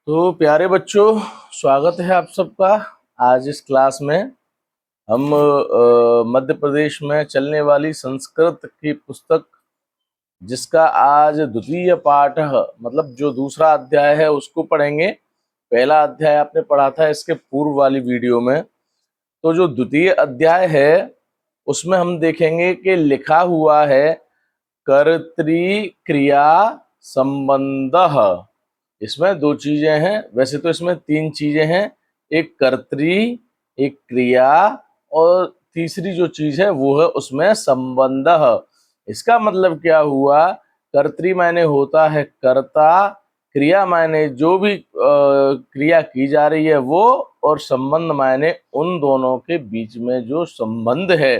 तो प्यारे बच्चों, स्वागत है आप सबका। आज इस क्लास में हम मध्य प्रदेश में चलने वाली संस्कृत की पुस्तक, जिसका आज द्वितीय पाठ मतलब जो दूसरा अध्याय है उसको पढ़ेंगे। पहला अध्याय आपने पढ़ा था इसके पूर्व वाली वीडियो में। तो जो द्वितीय अध्याय है उसमें हम देखेंगे कि लिखा हुआ है कर्तृक्रिया संबंधः। इसमें दो चीजें हैं, वैसे तो इसमें तीन चीजें हैं, एक कर्तरी, एक क्रिया और तीसरी जो चीज है वो है उसमें संबंध। इसका मतलब क्या हुआ? कर्तरी माने होता है कर्ता, क्रिया माने जो भी क्रिया की जा रही है वो, और संबंध माने उन दोनों के बीच में जो संबंध है।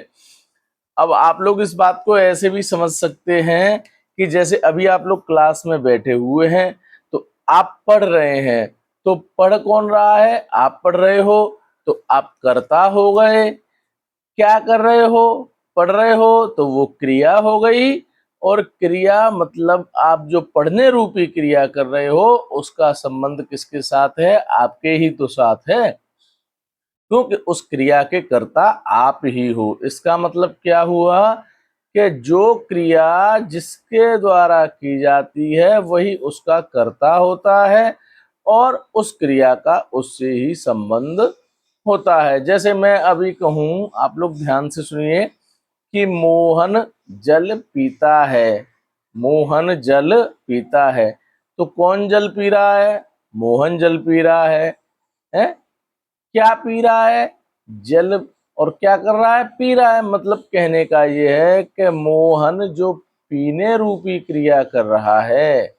अब आप लोग इस बात को ऐसे भी समझ सकते हैं कि जैसे अभी आप लोग क्लास में बैठे हुए हैं तो आप पढ़ रहे हैं, तो पढ़ कौन रहा है? आप पढ़ रहे हो, तो आप कर्ता हो गए। क्या कर रहे हो? पढ़ रहे हो, तो वो क्रिया हो गई। और क्रिया मतलब आप जो पढ़ने रूपी क्रिया कर रहे हो उसका संबंध किसके साथ है? आपके ही तो साथ है, क्योंकि उस क्रिया के कर्ता आप ही हो। इसका मतलब क्या हुआ कि जो क्रिया जिसके द्वारा की जाती है वही उसका कर्ता होता है और उस क्रिया का उससे ही संबंध होता है। जैसे मैं अभी कहूं, आप लोग ध्यान से सुनिए कि मोहन जल पीता है। मोहन जल पीता है, तो कौन जल पी रहा है? मोहन जल पी रहा है? क्या पी रहा है? जल। और क्या कर रहा है? पी रहा है। मतलब कहने का ये है कि मोहन जो पीने रूपी क्रिया कर रहा है,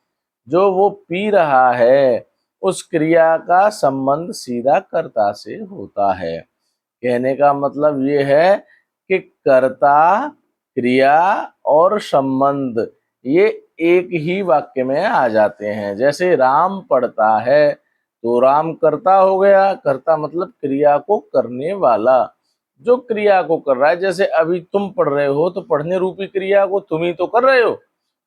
जो वो पी रहा है, उस क्रिया का संबंध सीधा कर्ता से होता है। कहने का मतलब ये है कि कर्ता, क्रिया और संबंध ये एक ही वाक्य में आ जाते हैं। जैसे राम पढ़ता है, तो राम कर्ता हो गया। कर्ता मतलब क्रिया को करने वाला, जो क्रिया को कर रहा है। जैसे अभी तुम पढ़ रहे हो, तो पढ़ने रूपी क्रिया को तुम ही तो कर रहे हो,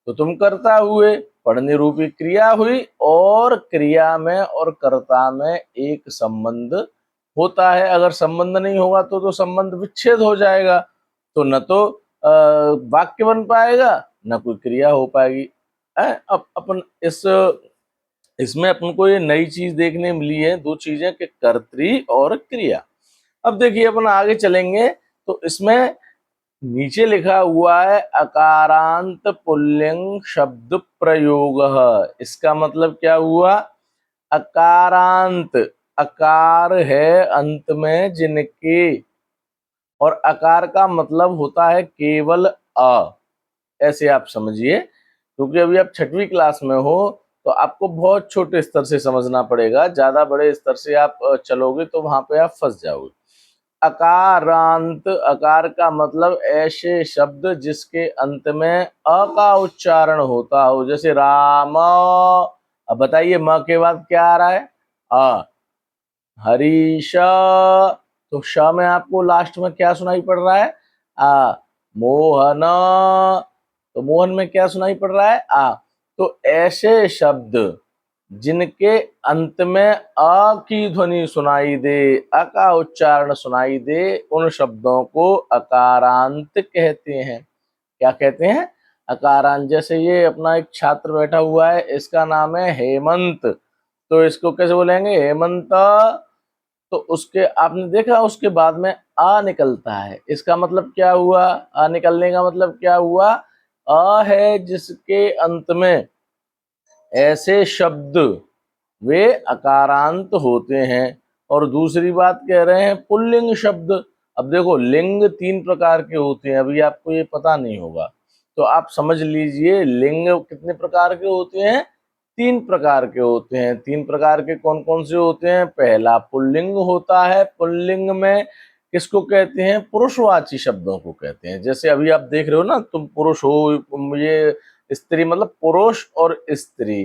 तो तुम कर्ता हुए। पढ़ने रूपी क्रिया हुई, और क्रिया में और कर्ता में एक संबंध होता है। अगर संबंध नहीं होगा तो संबंध विच्छेद हो जाएगा, तो न तो वाक्य बन पाएगा, न कोई क्रिया हो पाएगी। अब अपन इसमें अपन को ये नई चीज देखने मिली है, दो चीजें, कि कर्तरी और क्रिया। अब देखिए अपन आगे चलेंगे तो इसमें नीचे लिखा हुआ है अकारांत पुल्लिंग शब्द प्रयोग। इसका मतलब क्या हुआ? अकारांत, अकार है अंत में जिनके, और अकार का मतलब होता है केवल अ। ऐसे आप समझिए, क्योंकि अभी आप छठवीं क्लास में हो तो आपको बहुत छोटे स्तर से समझना पड़ेगा। ज्यादा बड़े स्तर से आप चलोगे तो वहां पे आप फंस जाओगे। अकारांत, अकार का मतलब ऐसे शब्द जिसके अंत में अ का उच्चारण होता हो। जैसे राम, अब बताइए म के बाद क्या आ रहा है? अ। हरीश, तो श में आपको लास्ट में क्या सुनाई पड़ रहा है? आ। मोहन, तो मोहन में क्या सुनाई पड़ रहा है? आ। तो ऐसे शब्द जिनके अंत में अ की ध्वनि सुनाई दे, अ का उच्चारण सुनाई दे, उन शब्दों को अकारांत कहते हैं। क्या कहते हैं? अकारांत। जैसे ये अपना एक छात्र बैठा हुआ है, इसका नाम है हेमंत, तो इसको कैसे बोलेंगे? हेमंत। तो उसके आपने देखा उसके बाद में आ निकलता है। इसका मतलब क्या हुआ? आ निकलने का मतलब क्या हुआ? अ है जिसके अंत में ऐसे शब्द वे अकारांत होते हैं। और दूसरी बात कह रहे हैं पुल्लिंग शब्द। अब देखो, लिंग तीन प्रकार के होते हैं, अभी आपको ये पता नहीं होगा, तो आप समझ लीजिए लिंग कितने प्रकार के होते हैं? तीन प्रकार के होते हैं। तीन प्रकार के कौन कौन से होते हैं? पहला पुल्लिंग होता है। पुल्लिंग में किसको कहते हैं? पुरुषवाची शब्दों को कहते हैं। जैसे अभी आप देख रहे हो ना, तुम पुरुष हो, ये स्त्री, मतलब पुरुष और स्त्री।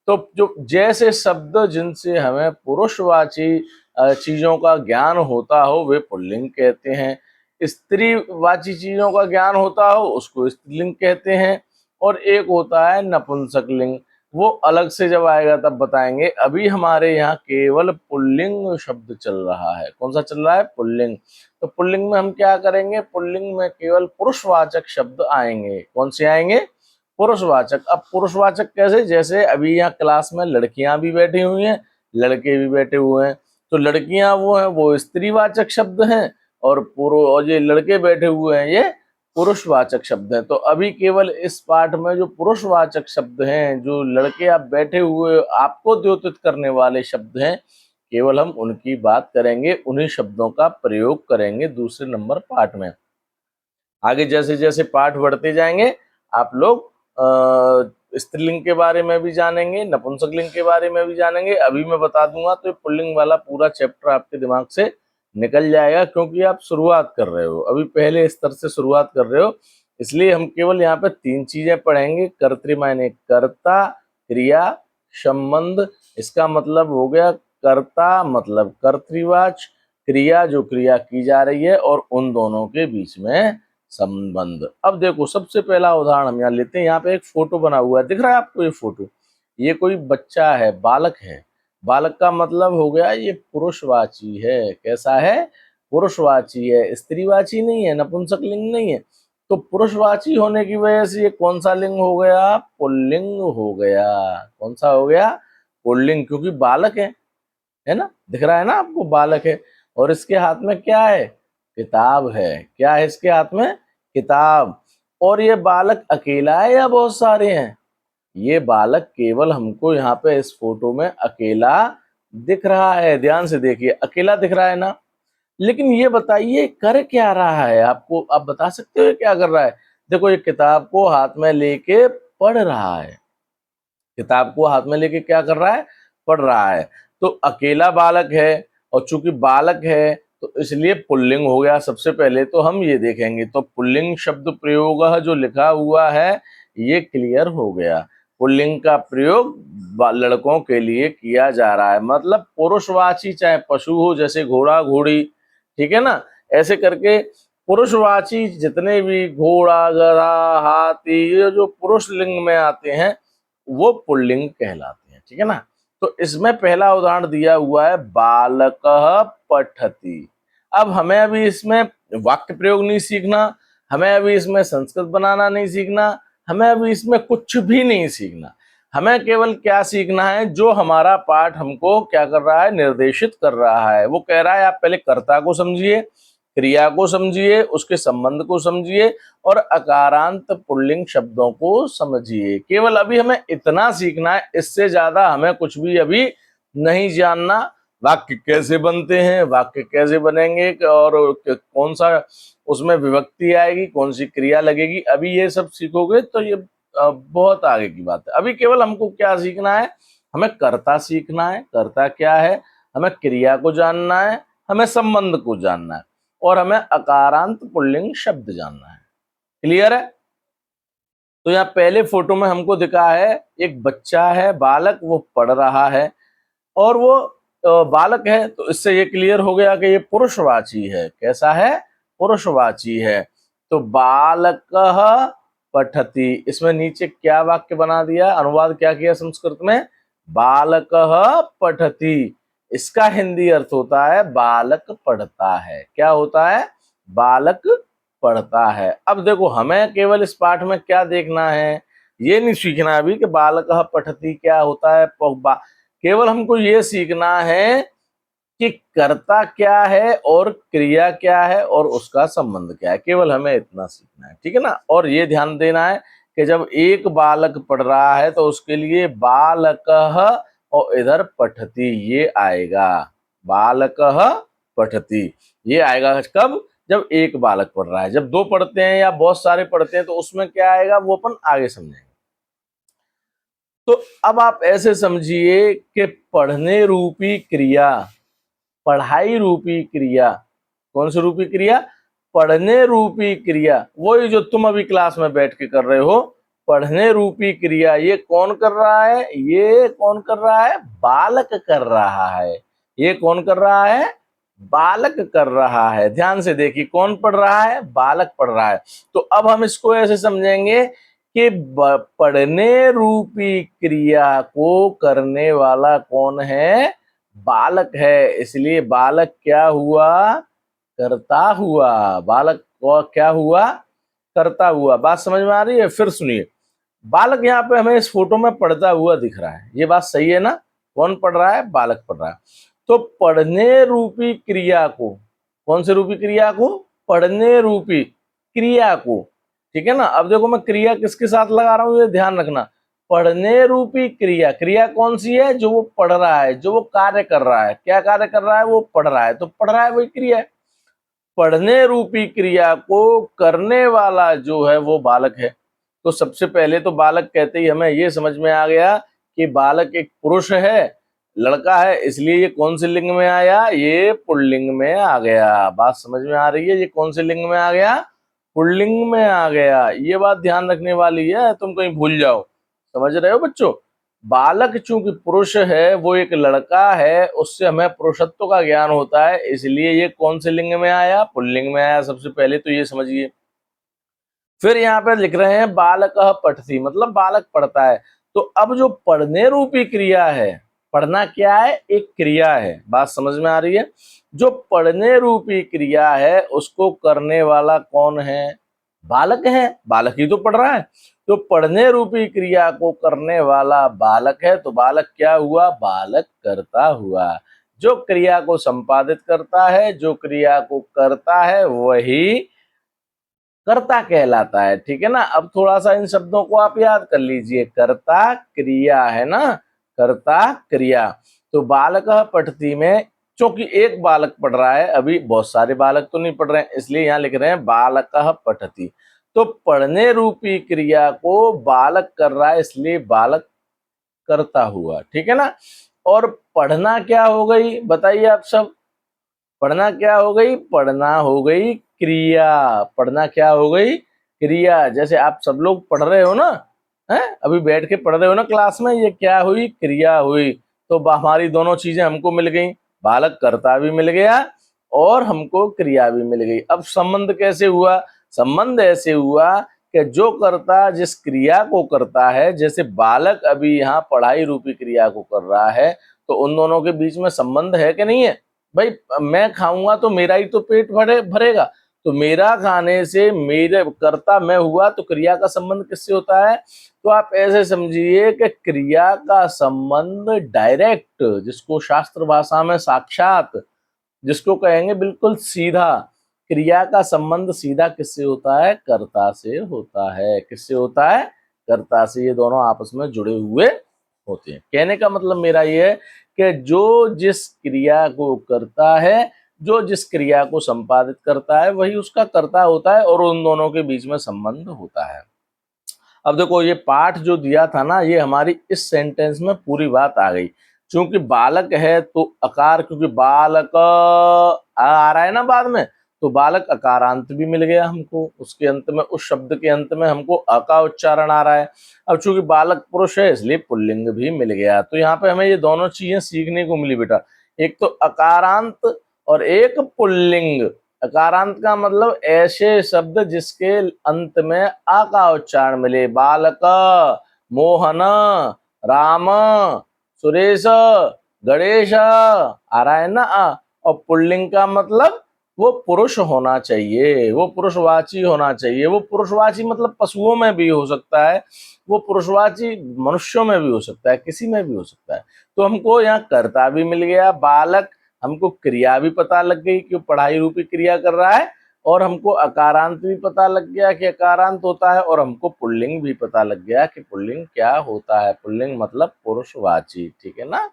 तो जो जैसे शब्द जिनसे हमें पुरुषवाची चीजों का ज्ञान होता हो वे पुल्लिंग कहते हैं। स्त्रीवाची चीजों का ज्ञान होता हो उसको स्त्रीलिंग कहते हैं। और एक होता है नपुंसकलिंग। वो अलग से जब आएगा तब बताएंगे। अभी हमारे यहाँ केवल पुल्लिंग शब्द चल रहा है। कौन सा चल रहा है? पुल्लिंग। तो पुल्लिंग में हम क्या करेंगे? पुल्लिंग में केवल पुरुषवाचक शब्द आएंगे। कौन से आएंगे? पुरुषवाचक। अब पुरुषवाचक कैसे? जैसे अभी यहाँ क्लास में लड़कियां भी बैठी हुई हैं, लड़के भी बैठे हुए हैं, तो लड़कियां वो हैं, वो स्त्रीवाचक शब्द हैं, और ये लड़के बैठे हुए हैं, ये पुरुषवाचक शब्द हैं। तो अभी केवल इस पाठ में जो पुरुषवाचक शब्द हैं, जो लड़के आप बैठे हुए आपको द्योतित करने वाले शब्द हैं, केवल हम उनकी बात करेंगे, उन्हीं शब्दों का प्रयोग करेंगे दूसरे नंबर पाठ में। आगे जैसे जैसे पाठ बढ़ते जाएंगे आप लोग स्त्रीलिंग के बारे में भी जानेंगे, नपुंसकलिंग के बारे में भी जानेंगे। अभी मैं बता दूंगा तो ये पुल्लिंग वाला पूरा चैप्टर आपके दिमाग से निकल जाएगा, क्योंकि आप शुरुआत कर रहे हो, अभी पहले स्तर से शुरुआत कर रहे हो। इसलिए हम केवल यहाँ पे 3 चीजें पढ़ेंगे। कर्तृ माने कर्ता, क्रिया, संबंध। इसका मतलब हो गया कर्ता मतलब कर्तृवाच, क्रिया जो क्रिया की जा रही है, और उन दोनों के बीच में संबंध। अब देखो सबसे पहला उदाहरण हम यहाँ लेते हैं। यहाँ पे एक फोटो बना हुआ है, दिख रहा है आपको ये फोटो? ये कोई बच्चा है, बालक है। बालक का मतलब हो गया ये पुरुषवाची है। कैसा है? पुरुषवाची है, स्त्रीवाची नहीं है, नपुंसक लिंग नहीं है। तो पुरुषवाची होने की वजह से ये कौन सा लिंग हो गया? पुल्लिंग हो गया। कौन सा हो गया? पुल्लिंग, क्योंकि बालक है ना? दिख रहा है ना आपको? बालक है, और इसके हाथ में क्या है? किताब है। क्या है इसके हाथ में? किताब। और ये बालक अकेला है या बहुत सारे हैं? ये बालक केवल हमको यहाँ पे इस फोटो में अकेला दिख रहा है। ध्यान से देखिए, अकेला दिख रहा है ना? लेकिन ये बताइए कर क्या रहा है? आपको आप बता सकते हो क्या कर रहा है? देखो ये किताब को हाथ में लेके पढ़ रहा है। किताब को हाथ में लेके क्या कर रहा है? पढ़ रहा है। तो अकेला बालक है, और चूंकि बालक है तो इसलिए पुल्लिंग हो गया। सबसे पहले तो हम ये देखेंगे, तो पुल्लिंग शब्द प्रयोग जो लिखा हुआ है ये क्लियर हो गया। पुल्लिंग का प्रयोग लड़कों के लिए किया जा रहा है, मतलब पुरुषवाची, चाहे पशु हो जैसे घोड़ा घोड़ी, ठीक है ना, ऐसे करके पुरुषवाची जितने भी घोड़ा गधा हाथी ये जो पुरुष लिंग में आते हैं वो पुल्लिंग कहलाते हैं। ठीक है ना? तो इसमें पहला उदाहरण दिया हुआ है बालकः पठति। अब हमें अभी इसमें वाक्य प्रयोग नहीं सीखना, हमें अभी इसमें संस्कृत बनाना नहीं सीखना, हमें अभी इसमें कुछ भी नहीं सीखना। हमें केवल क्या सीखना है? जो हमारा पाठ हमको क्या कर रहा है? निर्देशित कर रहा है। वो कह रहा है आप पहले कर्ता को समझिए, क्रिया को समझिए, उसके संबंध को समझिए, और अकारांत पुल्लिंग शब्दों को समझिए। केवल अभी हमें इतना सीखना है, इससे ज्यादा हमें कुछ भी अभी नहीं जानना। वाक्य कैसे बनते हैं, वाक्य कैसे बनेंगे, और कौन सा उसमें विभक्ति आएगी, कौन सी क्रिया लगेगी, अभी ये सब सीखोगे तो ये बहुत आगे की बात है। अभी केवल हमको क्या सीखना है? हमें कर्ता सीखना है। कर्ता क्या है? हमें क्रिया को जानना है, हमें संबंध को जानना है, और हमें अकारांत पुल्लिंग शब्द जानना है। क्लियर है? तो यहाँ पहले फोटो में हमको दिखा है एक बच्चा है, बालक, वो पढ़ रहा है, और वो बालक है, तो इससे ये क्लियर हो गया कि ये पुरुषवाची है। कैसा है? पुरुषवाची है। तो बालकः पठति, इसमें नीचे क्या वाक्य बना दिया? अनुवाद क्या किया संस्कृत में? बालकः पठति। इसका हिंदी अर्थ होता है बालक पढ़ता है। क्या होता है? बालक पढ़ता है। अब देखो हमें केवल इस पाठ में क्या देखना है? ये नहीं सीखना अभी कि बालकः पठति क्या होता है। केवल हमको ये सीखना है कि कर्ता क्या है और क्रिया क्या है और उसका संबंध क्या है। केवल हमें इतना सीखना है। ठीक है ना? और ये ध्यान देना है कि जब एक बालक पढ़ रहा है तो उसके लिए बालकः और इधर पठति ये आएगा। बालकः पठति ये आएगा कब? जब एक बालक पढ़ रहा है। जब दो पढ़ते हैं या बहुत सारे पढ़ते हैं तो उसमें क्या आएगा वो अपन आगे समझेंगे। तो अब आप ऐसे समझिए कि पढ़ने रूपी क्रिया, पढ़ाई रूपी क्रिया, कौन सी रूपी क्रिया? पढ़ने रूपी क्रिया, वही जो तुम अभी क्लास में बैठ के कर रहे हो। पढ़ने रूपी क्रिया ये कौन कर रहा है? ये कौन कर रहा है? बालक कर रहा है। ये कौन कर रहा है? बालक कर रहा है। ध्यान से देखिए, कौन पढ़ रहा है? बालक पढ़ रहा है। तो अब हम इसको ऐसे समझेंगे कि पढ़ने रूपी क्रिया को करने वाला कौन है? बालक है। इसलिए बालक क्या हुआ? करता हुआ। बालक को क्या हुआ? करता हुआ। बात समझ में आ रही है? फिर सुनिए, बालक यहाँ पे हमें इस फोटो में पढ़ता हुआ दिख रहा है, ये बात सही है ना? कौन पढ़ रहा है? बालक पढ़ रहा है। तो पढ़ने रूपी क्रिया को, कौन से रूपी क्रिया को? पढ़ने रूपी क्रिया को, ठीक है ना? अब देखो मैं क्रिया किसके साथ लगा रहा हूं, ये ध्यान रखना। पढ़ने रूपी क्रिया, क्रिया कौन सी है? जो वो पढ़ रहा है, जो वो कार्य कर रहा है। क्या कार्य कर रहा है? वो पढ़ रहा है, तो पढ़ रहा है वही क्रिया है। पढ़ने रूपी क्रिया को करने वाला जो है वो बालक है। तो सबसे पहले तो बालक कहते ही हमें ये समझ में आ गया कि बालक एक पुरुष है, लड़का है, इसलिए ये कौन से लिंग में आया? ये पुल्लिंग में आ गया। बात समझ में आ रही है? ये कौन से लिंग में आ गया? पुल्लिंग में आ गया। ये बात ध्यान रखने वाली है, तुम कहीं भूल जाओ। समझ रहे हो बच्चों? बालक चूंकि पुरुष है, वो एक लड़का है, उससे हमें पुरुषत्व का ज्ञान होता है, इसलिए ये कौन से लिंग में आया? पुल्लिंग में आया। सबसे पहले तो ये समझिए। फिर यहाँ पे लिख रहे हैं बालक पठति, मतलब बालक पढ़ता है। तो अब जो पढ़ने रूपी क्रिया है, पढ़ना क्या है? एक क्रिया है। बात समझ में आ रही है? जो पढ़ने रूपी क्रिया है उसको करने वाला कौन है? बालक है। बालक ही तो पढ़ रहा है। तो पढ़ने रूपी क्रिया को करने वाला बालक है, तो बालक क्या हुआ? बालक करता हुआ। जो क्रिया को संपादित करता है, जो क्रिया को करता है, वही कर्ता कहलाता है। ठीक है ना? अब थोड़ा सा इन शब्दों को आप याद कर लीजिए। कर्ता क्रिया है ना, कर्ता क्रिया। तो बालक पठती में चूंकि एक बालक पढ़ रहा है, अभी बहुत सारे बालक तो नहीं पढ़ रहे हैं, इसलिए यहाँ लिख रहे हैं बालक पठती। तो पढ़ने रूपी क्रिया को बालक कर रहा है, इसलिए बालक करता हुआ। ठीक है ना? और पढ़ना क्या हो गई? बताइए आप सब। पढ़ना क्या हो गई? पढ़ना हो गई क्रिया। पढ़ना क्या हो गई? क्रिया। जैसे आप सब लोग पढ़ रहे हो ना, हैं? अभी बैठ के पढ़ रहे हो ना क्लास में, ये क्या हुई? क्रिया हुई। तो हमारी दोनों चीजें हमको मिल गई, बालक कर्ता भी मिल गया और हमको क्रिया भी मिल गई। अब संबंध कैसे हुआ? संबंध ऐसे हुआ कि जो कर्ता जिस क्रिया को करता है, जैसे बालक अभी यहाँ पढ़ाई रूपी क्रिया को कर रहा है, तो उन दोनों के बीच में संबंध है कि नहीं है? भाई मैं खाऊंगा तो मेरा ही तो पेट भरेगा, तो मेरा खाने से मेरे कर्ता मैं हुआ, तो क्रिया का संबंध किससे होता है? तो आप ऐसे समझिए कि क्रिया का संबंध डायरेक्ट, जिसको शास्त्र भाषा में साक्षात, जिसको कहेंगे बिल्कुल सीधा, क्रिया का संबंध सीधा किससे होता है? कर्ता से होता है। किससे होता है? कर्ता से। ये दोनों आपस में जुड़े हुए होते हैं। कहने का मतलब मेरा ये है कि जो जिस क्रिया को करता है, जो जिस क्रिया को संपादित करता है, वही उसका कर्ता होता है और उन दोनों के बीच में संबंध होता है। अब देखो ये पाठ जो दिया था ना, ये हमारी इस सेंटेंस में पूरी बात आ गई। चूंकि बालक है तो अकार, क्योंकि बालक आ रहा है ना बाद में, तो बालक अकारांत भी मिल गया हमको। उसके अंत में, उस शब्द के अंत में हमको अ का उच्चारण आ रहा है। अब चूंकि बालक पुरुष है, इसलिए पुल्लिंग भी मिल गया। तो यहाँ पे हमें ये दोनों चीजें सीखने को मिली बेटा, एक तो अकारांत और एक पुल्लिंग। अकारांत का मतलब ऐसे शब्द जिसके अंत में आ का उच्चारण मिले। बालक, मोहन, राम, सुरेश, गणेश, आ रहा है ना आ। और पुल्लिंग का मतलब वो पुरुष होना चाहिए, वो पुरुषवाची होना चाहिए। वो पुरुषवाची मतलब पशुओं में भी हो सकता है, वो पुरुषवाची मनुष्यों में भी हो सकता है, किसी में भी हो सकता है। तो हमको यहाँ कर्ता भी मिल गया बालक, हमको क्रिया भी पता लग गई कि पढ़ाई रूपी क्रिया कर रहा है, और हमको अकारांत भी पता लग गया कि अकारांत होता है, और हमको पुल्लिंग भी पता लग गया कि पुल्लिंग क्या होता है। पुल्लिंग मतलब पुरुषवाची। ठीक है ना?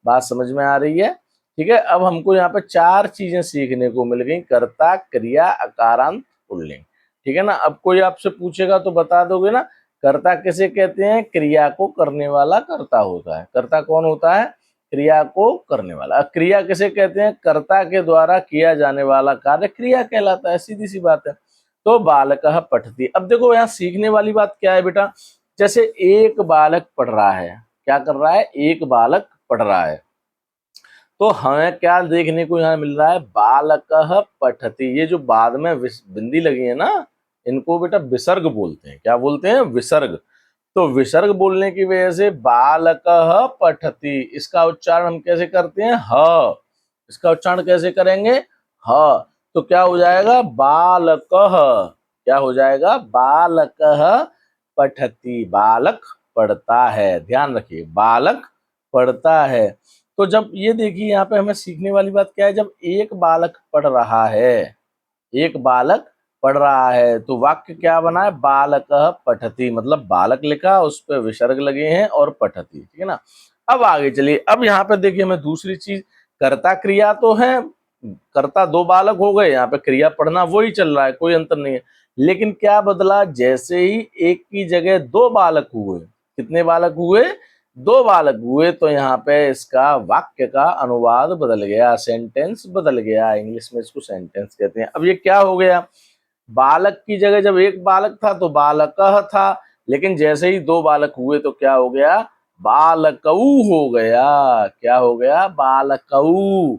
बात समझ में आ रही है? ठीक है। अब हमको यहाँ पे चार चीजें सीखने को मिल गई, कर्ता, क्रिया, अकारांत, पुल्लिंग। ठीक है ना? अब कोई आपसे पूछेगा तो बता दोगे ना, कर्ता किसे कहते हैं? क्रिया को करने वाला कर्ता होता है। कर्ता कौन होता है? क्रिया को करने वाला। क्रिया किसे कहते हैं? कर्ता के द्वारा किया जाने वाला कार्य क्रिया कहलाता है। सीधी सी बात है। तो बालक पठती। अब देखो यहाँ सीखने वाली बात क्या है बेटा, जैसे एक बालक पढ़ रहा है, क्या कर रहा है? एक बालक पढ़ रहा है, तो हमें क्या देखने को यहाँ मिल रहा है? बालक पठती। ये जो बाद में बिंदी लगी है ना, इनको बेटा विसर्ग बोलते हैं। क्या बोलते हैं? विसर्ग। तो विसर्ग बोलने की वजह से बालकः पठति, इसका उच्चारण हम कैसे करते हैं? ह। इसका उच्चारण कैसे करेंगे? ह। तो क्या हो जाएगा? बालकः। क्या हो जाएगा? बालकः पठति, बालक पढ़ता है। ध्यान रखिए, बालक पढ़ता है। तो जब ये देखिए यहाँ पे हमें सीखने वाली बात क्या है, जब एक बालक पढ़ रहा है, एक बालक पढ़ रहा है, तो वाक्य क्या बना है? बालकः पठति, मतलब बालक लिखा, उस पर विसर्ग लगे हैं और पठति। ठीक है ना। अब आगे चलिए, अब यहाँ पे देखिए हमें दूसरी चीज, कर्ता क्रिया तो है, कर्ता दो बालक हो गए, यहाँ पे क्रिया पढ़ना वही चल रहा है, कोई अंतर नहीं है। लेकिन क्या बदला? जैसे ही एक की जगह दो बालक हुए, कितने बालक हुए? दो बालक हुए, तो यहाँ पे इसका वाक्य का अनुवाद बदल गया, सेंटेंस बदल गया। इंग्लिश में इसको सेंटेंस कहते हैं। अब ये क्या हो गया? बालक की जगह जब एक बालक था तो बालकः था, लेकिन जैसे ही दो बालक हुए तो क्या हो गया? बालकऊ हो गया। क्या हो गया? बालकऊ।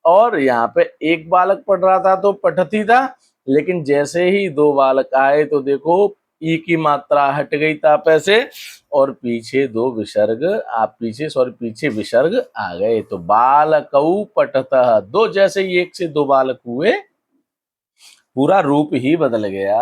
और यहाँ पे एक बालक पढ़ रहा था तो पठती था, लेकिन जैसे ही दो बालक आए तो देखो ई की मात्रा हट गई तापे से, और पीछे दो विसर्ग पीछे विसर्ग आ गए। तो बालकऊ पठतः, दो जैसे ही एक से दो बालक हुए, पूरा रूप ही बदल गया।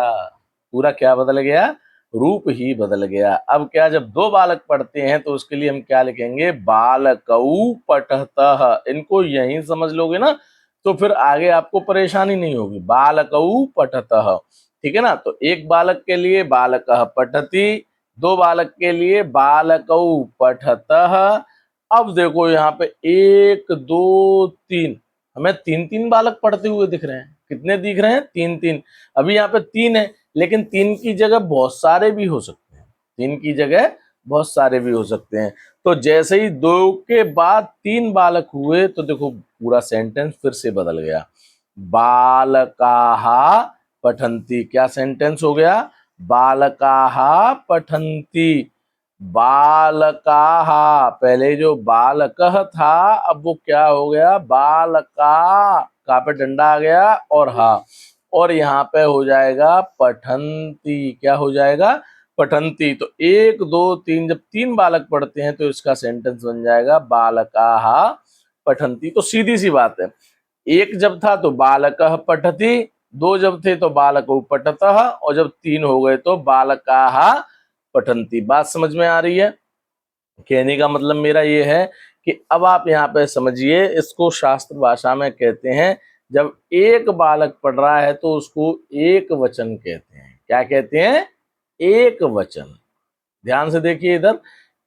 पूरा क्या बदल गया? रूप ही बदल गया। अब क्या, जब दो बालक पढ़ते हैं तो उसके लिए हम क्या लिखेंगे? बालकऊ पठतः। इनको यहीं समझ लोगे ना तो फिर आगे आपको परेशानी नहीं होगी। बालकऊ पठतः, ठीक है ना। तो एक बालक के लिए बालकः पठति, दो बालक के लिए बालकऊ पठतः। अब देखो यहाँ पे एक दो तीन, हमें तीन तीन बालक पढ़ते हुए दिख रहे हैं। कितने दिख रहे हैं? तीन तीन। अभी यहाँ पे तीन है, लेकिन तीन की जगह बहुत सारे भी हो सकते हैं। तीन की जगह बहुत सारे भी हो सकते हैं। तो जैसे ही दो के बाद तीन बालक हुए तो देखो पूरा सेंटेंस फिर से बदल गया। बालकाः पठन्ति, क्या सेंटेंस हो गया? बालकाः पठन्ति। बालकाः, पहले जो बालकः था अब वो क्या हो गया? बालका, का पे डंडा आ गया और हा, और यहाँ पे हो जाएगा पठन्ति। क्या हो जाएगा? पठन्ति। तो एक दो तीन, जब तीन बालक पढ़ते हैं तो इसका सेंटेंस बन जाएगा बालकाः पठन्ति। तो सीधी सी बात है, एक जब था तो बालकः पठति, दो जब थे तो बालकौ पठतः, और जब तीन हो गए तो बालकाः पठन्ति। बात समझ में आ रही है? कहने का मतलब मेरा ये है कि अब आप यहाँ पे समझिए, इसको शास्त्र भाषा में कहते हैं, जब एक बालक पढ़ रहा है तो उसको एक वचन कहते हैं। क्या कहते हैं? एक वचन। ध्यान से देखिए इधर,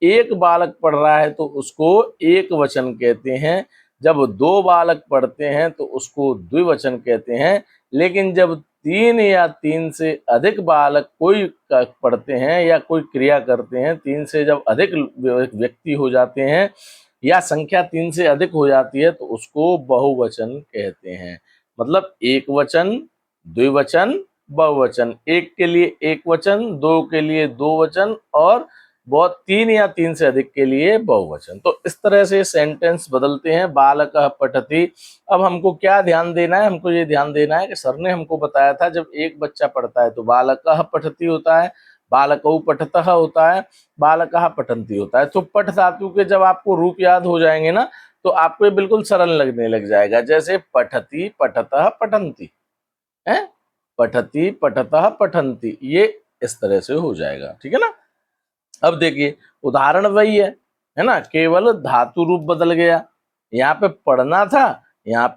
एक बालक पढ़ रहा है तो उसको एक वचन कहते हैं। जब दो बालक पढ़ते हैं तो उसको द्विवचन कहते हैं। लेकिन जब तीन या तीन से अधिक बालक कोई पढ़ते हैं या कोई क्रिया करते हैं, तीन से जब अधिक व्यक्ति हो जाते हैं या संख्या तीन से अधिक हो जाती है तो उसको बहुवचन कहते हैं। मतलब एक वचन, द्विवचन, बहुवचन। एक के लिए एक वचन, दो के लिए दो वचन, और बहुत तीन या तीन से अधिक के लिए बहुवचन। तो इस तरह से सेंटेंस बदलते हैं। बालकः पठति। अब हमको क्या ध्यान देना है? हमको ये ध्यान देना है कि सर ने हमको बताया था जब एक बच्चा पढ़ता है तो बालकः पठति होता है, बालकौ पठतः होता है, बालकः पठन्ति होता है। तो पठ धातु के जब आपको रूप याद हो जाएंगे ना तो आपको ये बिल्कुल सरल लगने लग जाएगा। जैसे पठति पठतः पठन्ति है, पठति पठतः पठन्ति, ये इस तरह से हो जाएगा। ठीक है ना। अब देखिए उदाहरण वही है ना, केवल धातु रूप बदल गया। यहाँ पे पढ़ना था, यहाँ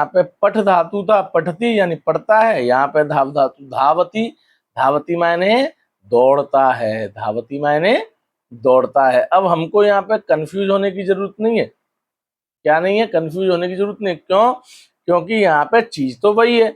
पे पठ धातु था, पठती यानी पढ़ता है। यहाँ पे धाव धातु धावती, धावती मायने दौड़ता है, धावती मायने दौड़ता है। अब हमको यहाँ पे कंफ्यूज होने की जरूरत नहीं है। क्या नहीं है? कंफ्यूज होने की जरूरत नहीं। क्यों? क्योंकि यहाँ पे चीज तो वही है।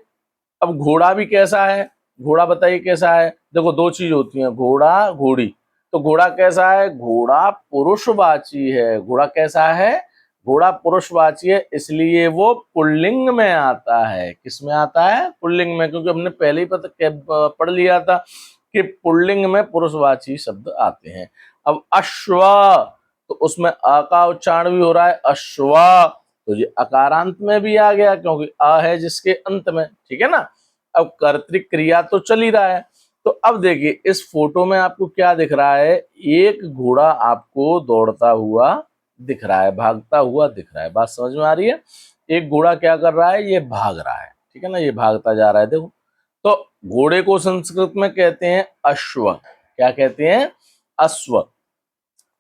अब घोड़ा भी कैसा है? घोड़ा बताइए कैसा है? देखो दो चीज होती हैं, घोड़ा घोड़ी। तो घोड़ा कैसा है? घोड़ा पुरुषवाची है। घोड़ा कैसा है? घोड़ा पुरुषवाची है, इसलिए वो पुल्लिंग में आता है। किस में आता है? पुल्लिंग में, क्योंकि हमने पहले ही पढ़ लिया था कि पुल्लिंग में पुरुषवाची शब्द आते हैं। अब अश्व, तो उसमें अ का उच्चारण भी हो रहा है, अश्व। तो ये अकारांत में भी आ गया क्योंकि अ है जिसके अंत में। ठीक है ना। अब कर्तृक क्रिया तो चल ही रहा है। तो अब देखिए इस फोटो में आपको क्या दिख रहा है, एक घोड़ा आपको दौड़ता हुआ दिख रहा है, भागता हुआ दिख रहा है। बात समझ में आ रही है? एक घोड़ा क्या कर रहा है, ये भाग रहा है, ठीक है ना, ये भागता जा रहा है। देखो तो घोड़े को संस्कृत में कहते हैं अश्व। क्या कहते हैं? अश्व।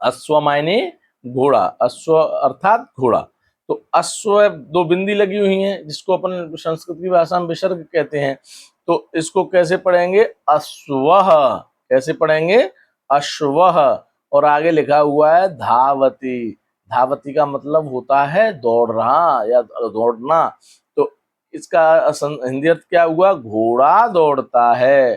अश्व मायने घोड़ा, अश्व अर्थात घोड़ा। तो अश्व दो बिंदी लगी हुई हैं जिसको अपन संस्कृत की भाषा में विसर्ग कहते हैं। तो इसको कैसे पढ़ेंगे? अश्वः। कैसे पढ़ेंगे? अश्वः। और आगे लिखा हुआ है धावती। धावती का मतलब होता है दौड़ रहा या दौड़ना। तो इसका हिंदी अर्थ क्या हुआ? घोड़ा दौड़ता है,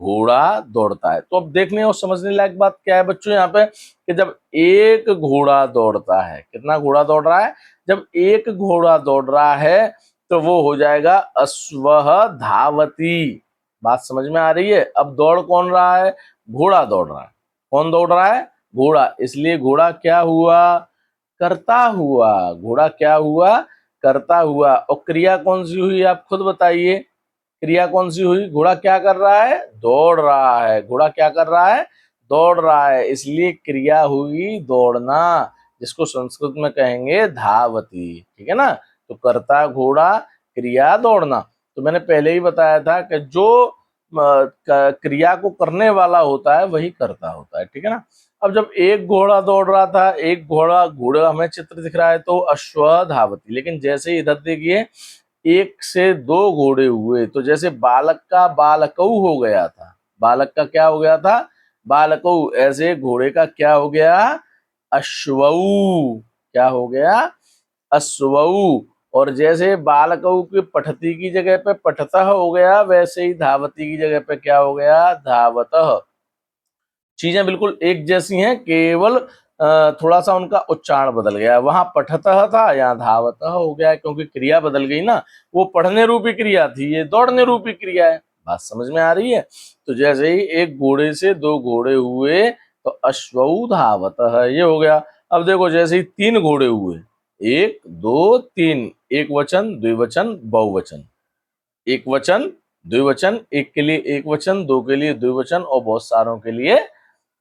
घोड़ा दौड़ता है। तो अब देखने और समझने लायक बात क्या है बच्चों यहाँ पे, कि जब एक घोड़ा दौड़ता है, कितना घोड़ा दौड़ रहा है? जब एक घोड़ा दौड़ रहा है तो वो हो जाएगा अश्वः धावती। बात समझ में आ रही है? अब दौड़ कौन रहा है? घोड़ा दौड़ रहा है। कौन दौड़ रहा है? घोड़ा। इसलिए घोड़ा क्या हुआ? करता हुआ। घोड़ा क्या हुआ? करता हुआ। और क्रिया कौन सी हुई आप खुद बताइए, क्रिया कौन सी हुई? घोड़ा क्या कर रहा है? दौड़ रहा है। घोड़ा क्या कर रहा है? दौड़ रहा है। इसलिए क्रिया हुई दौड़ना, जिसको संस्कृत में कहेंगे धावती, ठीक है ना। तो करता घोड़ा, क्रिया दौड़ना। तो मैंने पहले ही बताया था कि जो क्रिया को करने वाला होता है वही करता होता है, ठीक है ना। अब जब एक घोड़ा दौड़ रहा था, एक घोड़ा हमें चित्र दिख रहा है तो अश्व धावती। लेकिन जैसे ही इधर देखिए एक से दो घोड़े हुए, तो जैसे बालक का बालकऊ हो गया था, बालक का क्या हो गया था? बालकऊ। ऐसे घोड़े का क्या हो गया? अश्वऊ। क्या हो गया? अश्वऊ। और जैसे बालकऊ की पठती की जगह पे पठतः हो गया, वैसे ही धावती की जगह पे क्या हो गया? धावतः। चीजें बिल्कुल एक जैसी हैं, केवल थोड़ा सा उनका उच्चारण बदल गया। वहां पठतः था, यहाँ धावतः हो गया, क्योंकि क्रिया बदल गई ना। वो पढ़ने रूपी क्रिया थी, ये दौड़ने रूपी क्रिया है। बात समझ में आ रही है? तो जैसे ही एक घोड़े से दो घोड़े हुए तो अश्वऊ धावतः, ये हो गया। अब देखो जैसे ही तीन घोड़े हुए, एक दो तीन, एक वचन द्विवचन बहुवचन, एक वचन द्विवचन, एक के लिए एक वचन, दो के लिए द्विवचन और बहुत सारों के लिए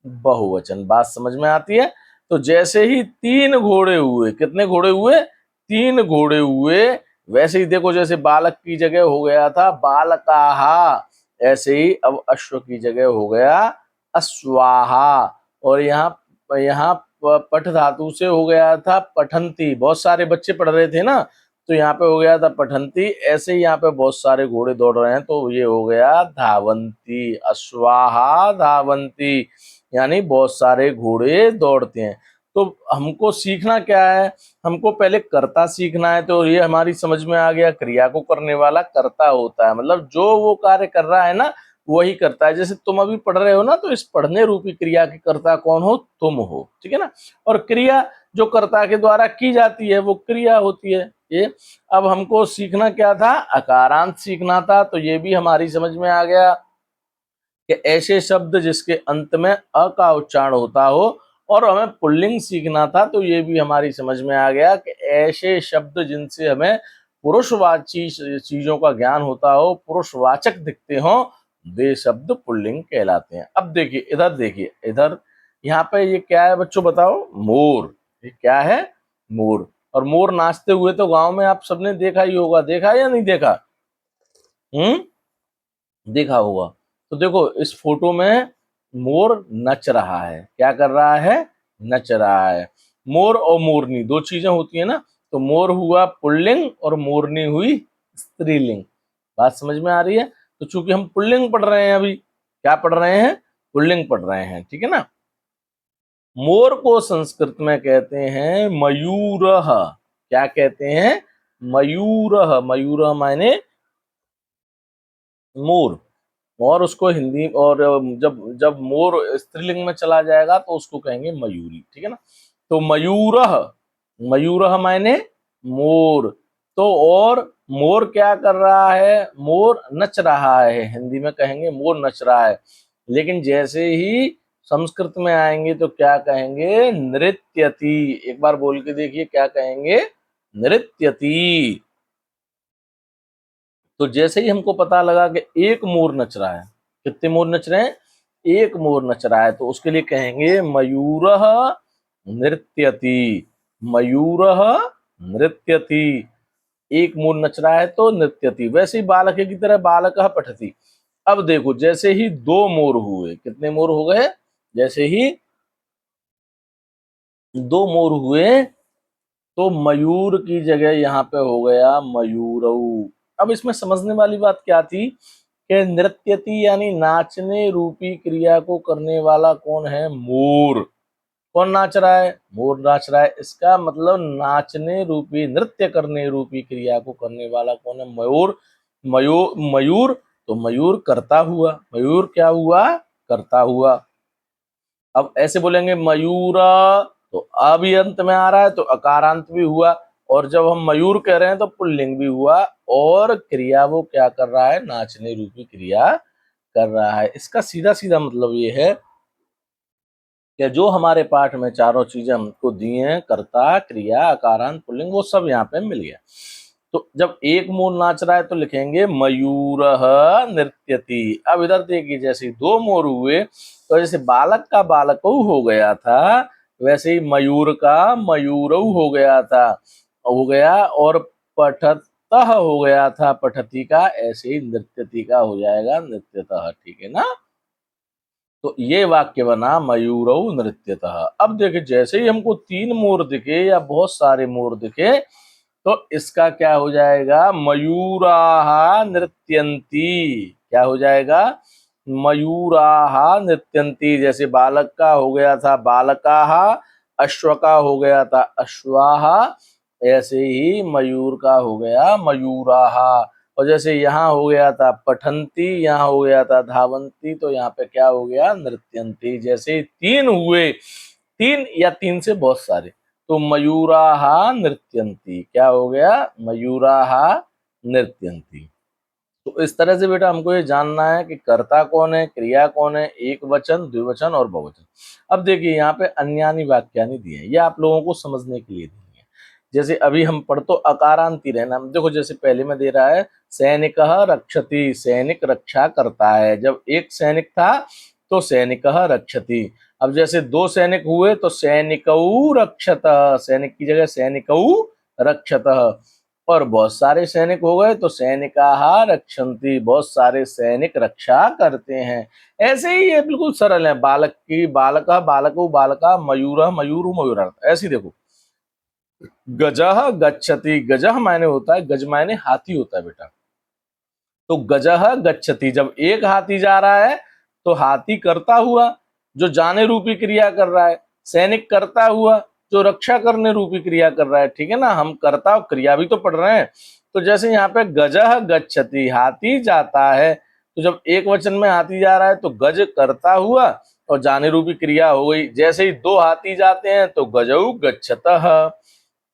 बहुवचन। बात समझ में आती है? तो जैसे ही तीन घोड़े हुए, कितने घोड़े हुए? तीन घोड़े हुए। वैसे ही देखो जैसे बालक की जगह हो गया था बालकाहा, ऐसे ही अब अश्व की जगह हो गया अश्वाहा। और यहाँ यहाँ पठ धातु से हो गया था पठंती। बहुत सारे बच्चे पढ़ रहे थे ना, तो यहाँ पे हो गया था पठंती। ऐसे ही यहाँ पे बहुत सारे घोड़े दौड़ रहे हैं तो ये हो गया धावंती। अश्वाहा धावंती, यानी बहुत सारे घोड़े दौड़ते हैं। तो हमको सीखना क्या है? हमको पहले कर्ता सीखना है। तो ये हमारी समझ में आ गया, क्रिया को करने वाला कर्ता होता है, मतलब जो वो कार्य कर रहा है ना वही करता है। जैसे तुम अभी पढ़ रहे हो ना, तो इस पढ़ने रूपी क्रिया के कर्ता कौन हो? तुम हो, ठीक है ना। और क्रिया जो कर्ता के द्वारा की जाती है वो क्रिया होती है। ये अब हमको सीखना क्या था? अकारांत सीखना था। तो ये भी हमारी समझ में आ गया कि ऐसे शब्द जिसके अंत में अ का उच्चारण होता हो। और हमें पुल्लिंग सीखना था, तो ये भी हमारी समझ में आ गया कि ऐसे शब्द जिनसे हमें पुरुषवाची चीजों का ज्ञान होता हो, पुरुषवाचक दिखते हो, वे शब्द पुल्लिंग कहलाते हैं। अब देखिए इधर, देखिए इधर, यहाँ पे ये क्या है बच्चों बताओ? मोर। ये क्या है? मोर। और मोर नाचते हुए तो गांव में आप सबने देखा ही होगा, देखा या नहीं देखा? देखा होगा। तो देखो इस फोटो में मोर नच रहा है। क्या कर रहा है? नच रहा है। मोर और मोरनी दो चीजें होती है ना, तो मोर हुआ पुल्लिंग और मोरनी हुई स्त्रीलिंग। बात समझ में आ रही है? तो चूंकि हम पुल्लिंग पढ़ रहे हैं अभी, क्या पढ़ रहे हैं? पुल्लिंग पढ़ रहे हैं, ठीक है ना। मोर को संस्कृत में कहते हैं मयूरः। क्या कहते हैं? मयूरः। मयूरः मायने मोर। और उसको हिंदी, और जब जब मोर स्त्रीलिंग में चला जाएगा तो उसको कहेंगे मयूरी, ठीक है ना। तो मयूरः, मयूरः मायने मोर। तो और मोर क्या कर रहा है? मोर नच रहा है। हिंदी में कहेंगे मोर नच रहा है। लेकिन जैसे ही संस्कृत में आएंगे तो क्या कहेंगे? नृत्यति। एक बार बोल के देखिए, क्या कहेंगे? नृत्यति। तो जैसे ही हमको पता लगा कि एक मोर नच रहा है, कितने मोर नच रहे हैं, एक मोर नच रहा है, तो उसके लिए कहेंगे मयूरः नृत्यति, मयूरः नृत्यति, एक मोर नच रहा है तो नृत्यति। वैसे ही बालक की तरह बालकः पठति। अब देखो जैसे ही दो मोर हुए, कितने मोर हो गए, जैसे ही दो मोर हुए तो मयूर की जगह यहाँ पे हो गया मयूरऊ। अब इसमें समझने वाली बात क्या थी कि नृत्यति यानी नाचने रूपी क्रिया को करने वाला कौन है, मोर। कौन नाच रहा है, मोर नाच रहा है, इसका मतलब नाचने रूपी, नृत्य करने रूपी क्रिया को करने वाला कौन है, मयूर। मयूर, मयूर तो मयूर करता हुआ, मयूर क्या हुआ, करता हुआ। अब ऐसे बोलेंगे मयूरा, तो अ भी अंत में आ रहा है तो अकारांत भी हुआ, और जब हम मयूर कह रहे हैं तो पुल्लिंग भी हुआ, और क्रिया वो क्या कर रहा है, नाचने रूपी क्रिया कर रहा है। इसका सीधा सीधा मतलब ये है कि जो हमारे पाठ में चारों चीजें हमको दी हैं, कर्ता, क्रिया, अकारांत, पुल्लिंग, वो सब यहाँ पे मिल गया। तो जब एक मोर नाच रहा है तो लिखेंगे मयूरः नृत्यति। अब इधर देखिए जैसे दो मोर हुए तो जैसे बालक का बालकऊ हो गया था, वैसे ही मयूर का मयूरऊ हो गया था, हो गया, और पठतः हो गया था पठती का, ऐसे ही नृत्यति का हो जाएगा नृत्यतः। ठीक है ना। तो ये वाक्य बना मयूरऊ नृत्यतः। अब देखिए जैसे ही हमको तीन मोर दिखे या बहुत सारे मोर दिखे तो इसका क्या हो जाएगा, मयूराहा नृत्यंती। क्या हो जाएगा, मयूराहा नृत्यंती। जैसे बालक का हो गया था बालकाहा, अश्व का हो गया था अश्वाहा, ऐसे ही मयूर का हो गया मयूराहा। और जैसे यहाँ हो गया था पठंती, यहाँ हो गया था धावंती, तो यहाँ पे क्या हो गया, नृत्यंती। जैसे तीन हुए, तीन या तीन से बहुत सारे, तो मयूराहा नृत्यंती, क्या हो गया, मयूराहा नृत्यंती। तो इस तरह से बेटा हमको ये जानना है कि कर्ता कौन है, क्रिया कौन है, एक वचन, द्विवचन और बहुवचन। अब देखिए यहाँ पे अन्यानी वाक्यानि दिए हैं, ये आप लोगों को समझने के लिए दिए हैं। जैसे अभी हम पढ़ तो अकारांति रहना, देखो जैसे पहले में दे रहा है सैनिकः रक्षति, सैनिक रक्षा करता है। जब एक सैनिक था तो सैनिकः रक्षति। अब जैसे दो सैनिक हुए तो सैनिकौ रक्षतः, सैनिक की जगह सैनिकौ रक्षतः। और बहुत सारे सैनिक हो गए तो सैनिकाः रक्षन्ति, बहुत सारे सैनिक रक्षा करते हैं। ऐसे ही ये बिल्कुल सरल है, बालक की बालका, बालको बालका, मयूरः मयूरु मयूरार्थ। ऐसे ही देखो गजः गच्छति, गजः मायने होता है, गज मायने हाथी होता है बेटा। तो गजः गच्छति, जब एक हाथी जा रहा है तो हाथी करता हुआ जो जाने रूपी क्रिया कर रहा है, सैनिक करता हुआ जो रक्षा करने रूपी क्रिया कर रहा है। ठीक है ना, हम कर्ता और क्रिया भी तो पढ़ रहे हैं। तो जैसे यहाँ पे गजः गच्छति, हाथी जाता है, तो जब एक वचन में हाथी जा रहा है तो गज करता हुआ और जाने रूपी क्रिया हो गई। जैसे ही दो हाथी जाते हैं तो गजौ गच्छतः,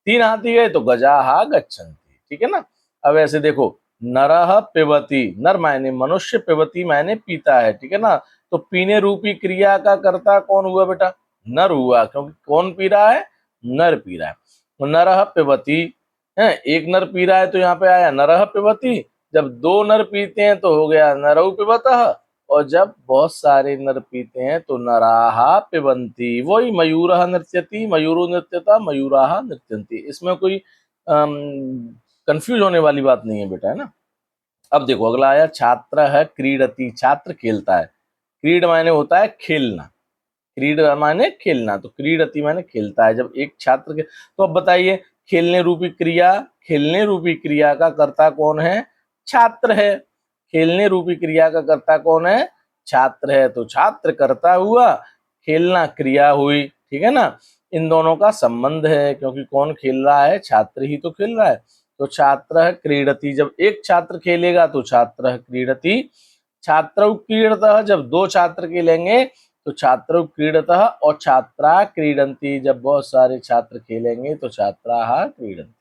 तीन हाथी गए तो गजाहा गच्छन्ति। ठीक है ना। अब ऐसे देखो नरः पिबति, नर मायने मनुष्य, पिबति मायने पीता है। ठीक है ना। तो पीने रूपी क्रिया का कर्ता कौन हुआ बेटा, नर हुआ, क्योंकि कौन पी रहा है, नर पी रहा है। तो नरः पिबति है, एक नर पी रहा है तो यहाँ पे आया नरः पिबति। जब दो नर पीते हैं तो हो गया नरौ पिबतः, और जब बहुत सारे नर पीते हैं तो नराहा पिबंती। वही मयूरः नृत्यति, मयूरो नृत्यता, मयूराहा नृत्यंती। इसमें कोई कंफ्यूज होने वाली बात नहीं है बेटा, है ना। अब देखो अगला आया छात्र है क्रीडति, छात्र खेलता है। क्रीड मायने होता है खेलना, क्रीड मायने खेलना, तो क्रीडति मायने खेलता है। जब एक छात्र के, तो अब बताइए खेलने रूपी क्रिया, खेलने रूपी क्रिया का कर्ता कौन है, छात्र है। खेलने रूपी क्रिया का कर्ता कौन है, छात्र है। तो छात्र कर्ता हुआ, खेलना क्रिया हुई। ठीक है ना। इन दोनों का संबंध है, क्योंकि कौन खेल रहा है, छात्र ही तो खेल रहा है। तो छात्र क्रीडति, जब एक छात्र खेलेगा तो छात्र क्रीडति। छात्रौ क्रीडतः, जब दो छात्र खेलेंगे तो छात्रौ क्रीडतः। और छात्रा क्रीडंती, जब बहुत सारे छात्र खेलेंगे तो छात्राः क्रीडंती।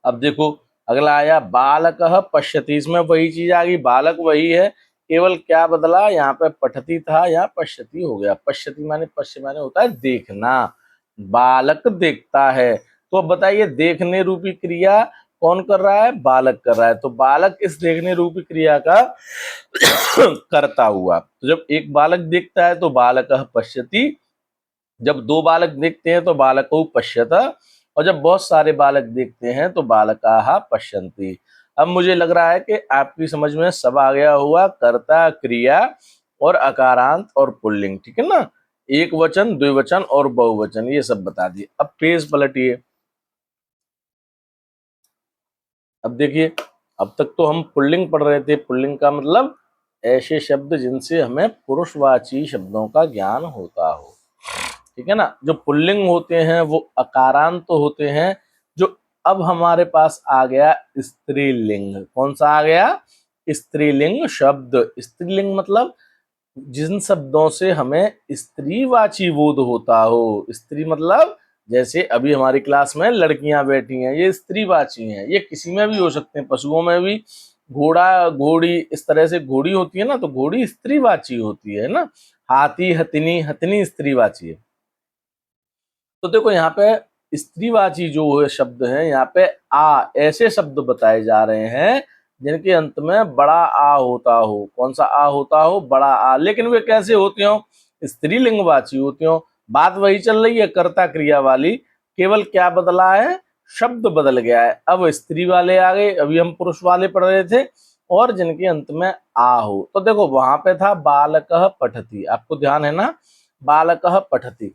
अब देखो अगला आया बालकः पश्यति, इसमें वही चीज आ गई, बालक वही है, केवल क्या बदला, यहाँ पे पठती था, यहाँ पश्यति हो गया। पश्यति माने, पश्य माने होता है देखना, बालक देखता है। तो अब बताइए देखने रूपी क्रिया कौन कर रहा है? बालक कर रहा है। तो बालक इस देखने रूपी क्रिया का करता हुआ। तो जब एक बालक देखता है तो बालकः पश्यति, जब दो बालक देखते हैं तो बालकौ पश्यत, और जब बहुत सारे बालक देखते हैं तो बालकाः पश्यन्ति। अब मुझे लग रहा है कि आपकी समझ में सब आ गया हुआ, कर्ता, क्रिया और अकारांत और पुल्लिंग, ठीक है ना। एक वचन, द्विवचन और बहुवचन ये सब बता दिए। अब पेज पलटिए। अब देखिए, अब तक तो हम पुल्लिंग पढ़ रहे थे। पुल्लिंग का मतलब ऐसे शब्द जिनसे हमें पुरुषवाची शब्दों का ज्ञान होता हो, ठीक है ना। जो पुल्लिंग होते हैं वो अकारांत तो होते हैं। जो अब हमारे पास आ गया स्त्रीलिंग। कौन सा आ गया? स्त्रीलिंग शब्द। स्त्रीलिंग मतलब जिन शब्दों से हमें स्त्रीवाची बोध होता हो। स्त्री मतलब जैसे अभी हमारी क्लास में लड़कियां बैठी हैं, ये स्त्रीवाची हैं। ये किसी में भी हो सकते हैं, पशुओं में भी। घोड़ा, घोड़ी, इस तरह से घोड़ी होती है ना, तो घोड़ी स्त्रीवाची होती है ना। हाथी, हथिनी, हथिनी स्त्रीवाची है। तो देखो यहाँ पे स्त्रीवाची जो है शब्द है, यहाँ पे आ ऐसे शब्द बताए जा रहे हैं जिनके अंत में बड़ा आ होता हो। कौन सा आ होता हो? बड़ा आ। लेकिन वे कैसे होते हो? स्त्रीलिंगवाची होते हो। बात वही चल रही है कर्ता क्रिया वाली, केवल क्या बदला है? शब्द बदल गया है। अब स्त्री वाले आ गए, अभी हम पुरुष वाले पढ़ रहे थे, और जिनके अंत में आ हो। तो देखो वहां पे था बालकः पठति, आपको ध्यान है ना, बालकः पठति।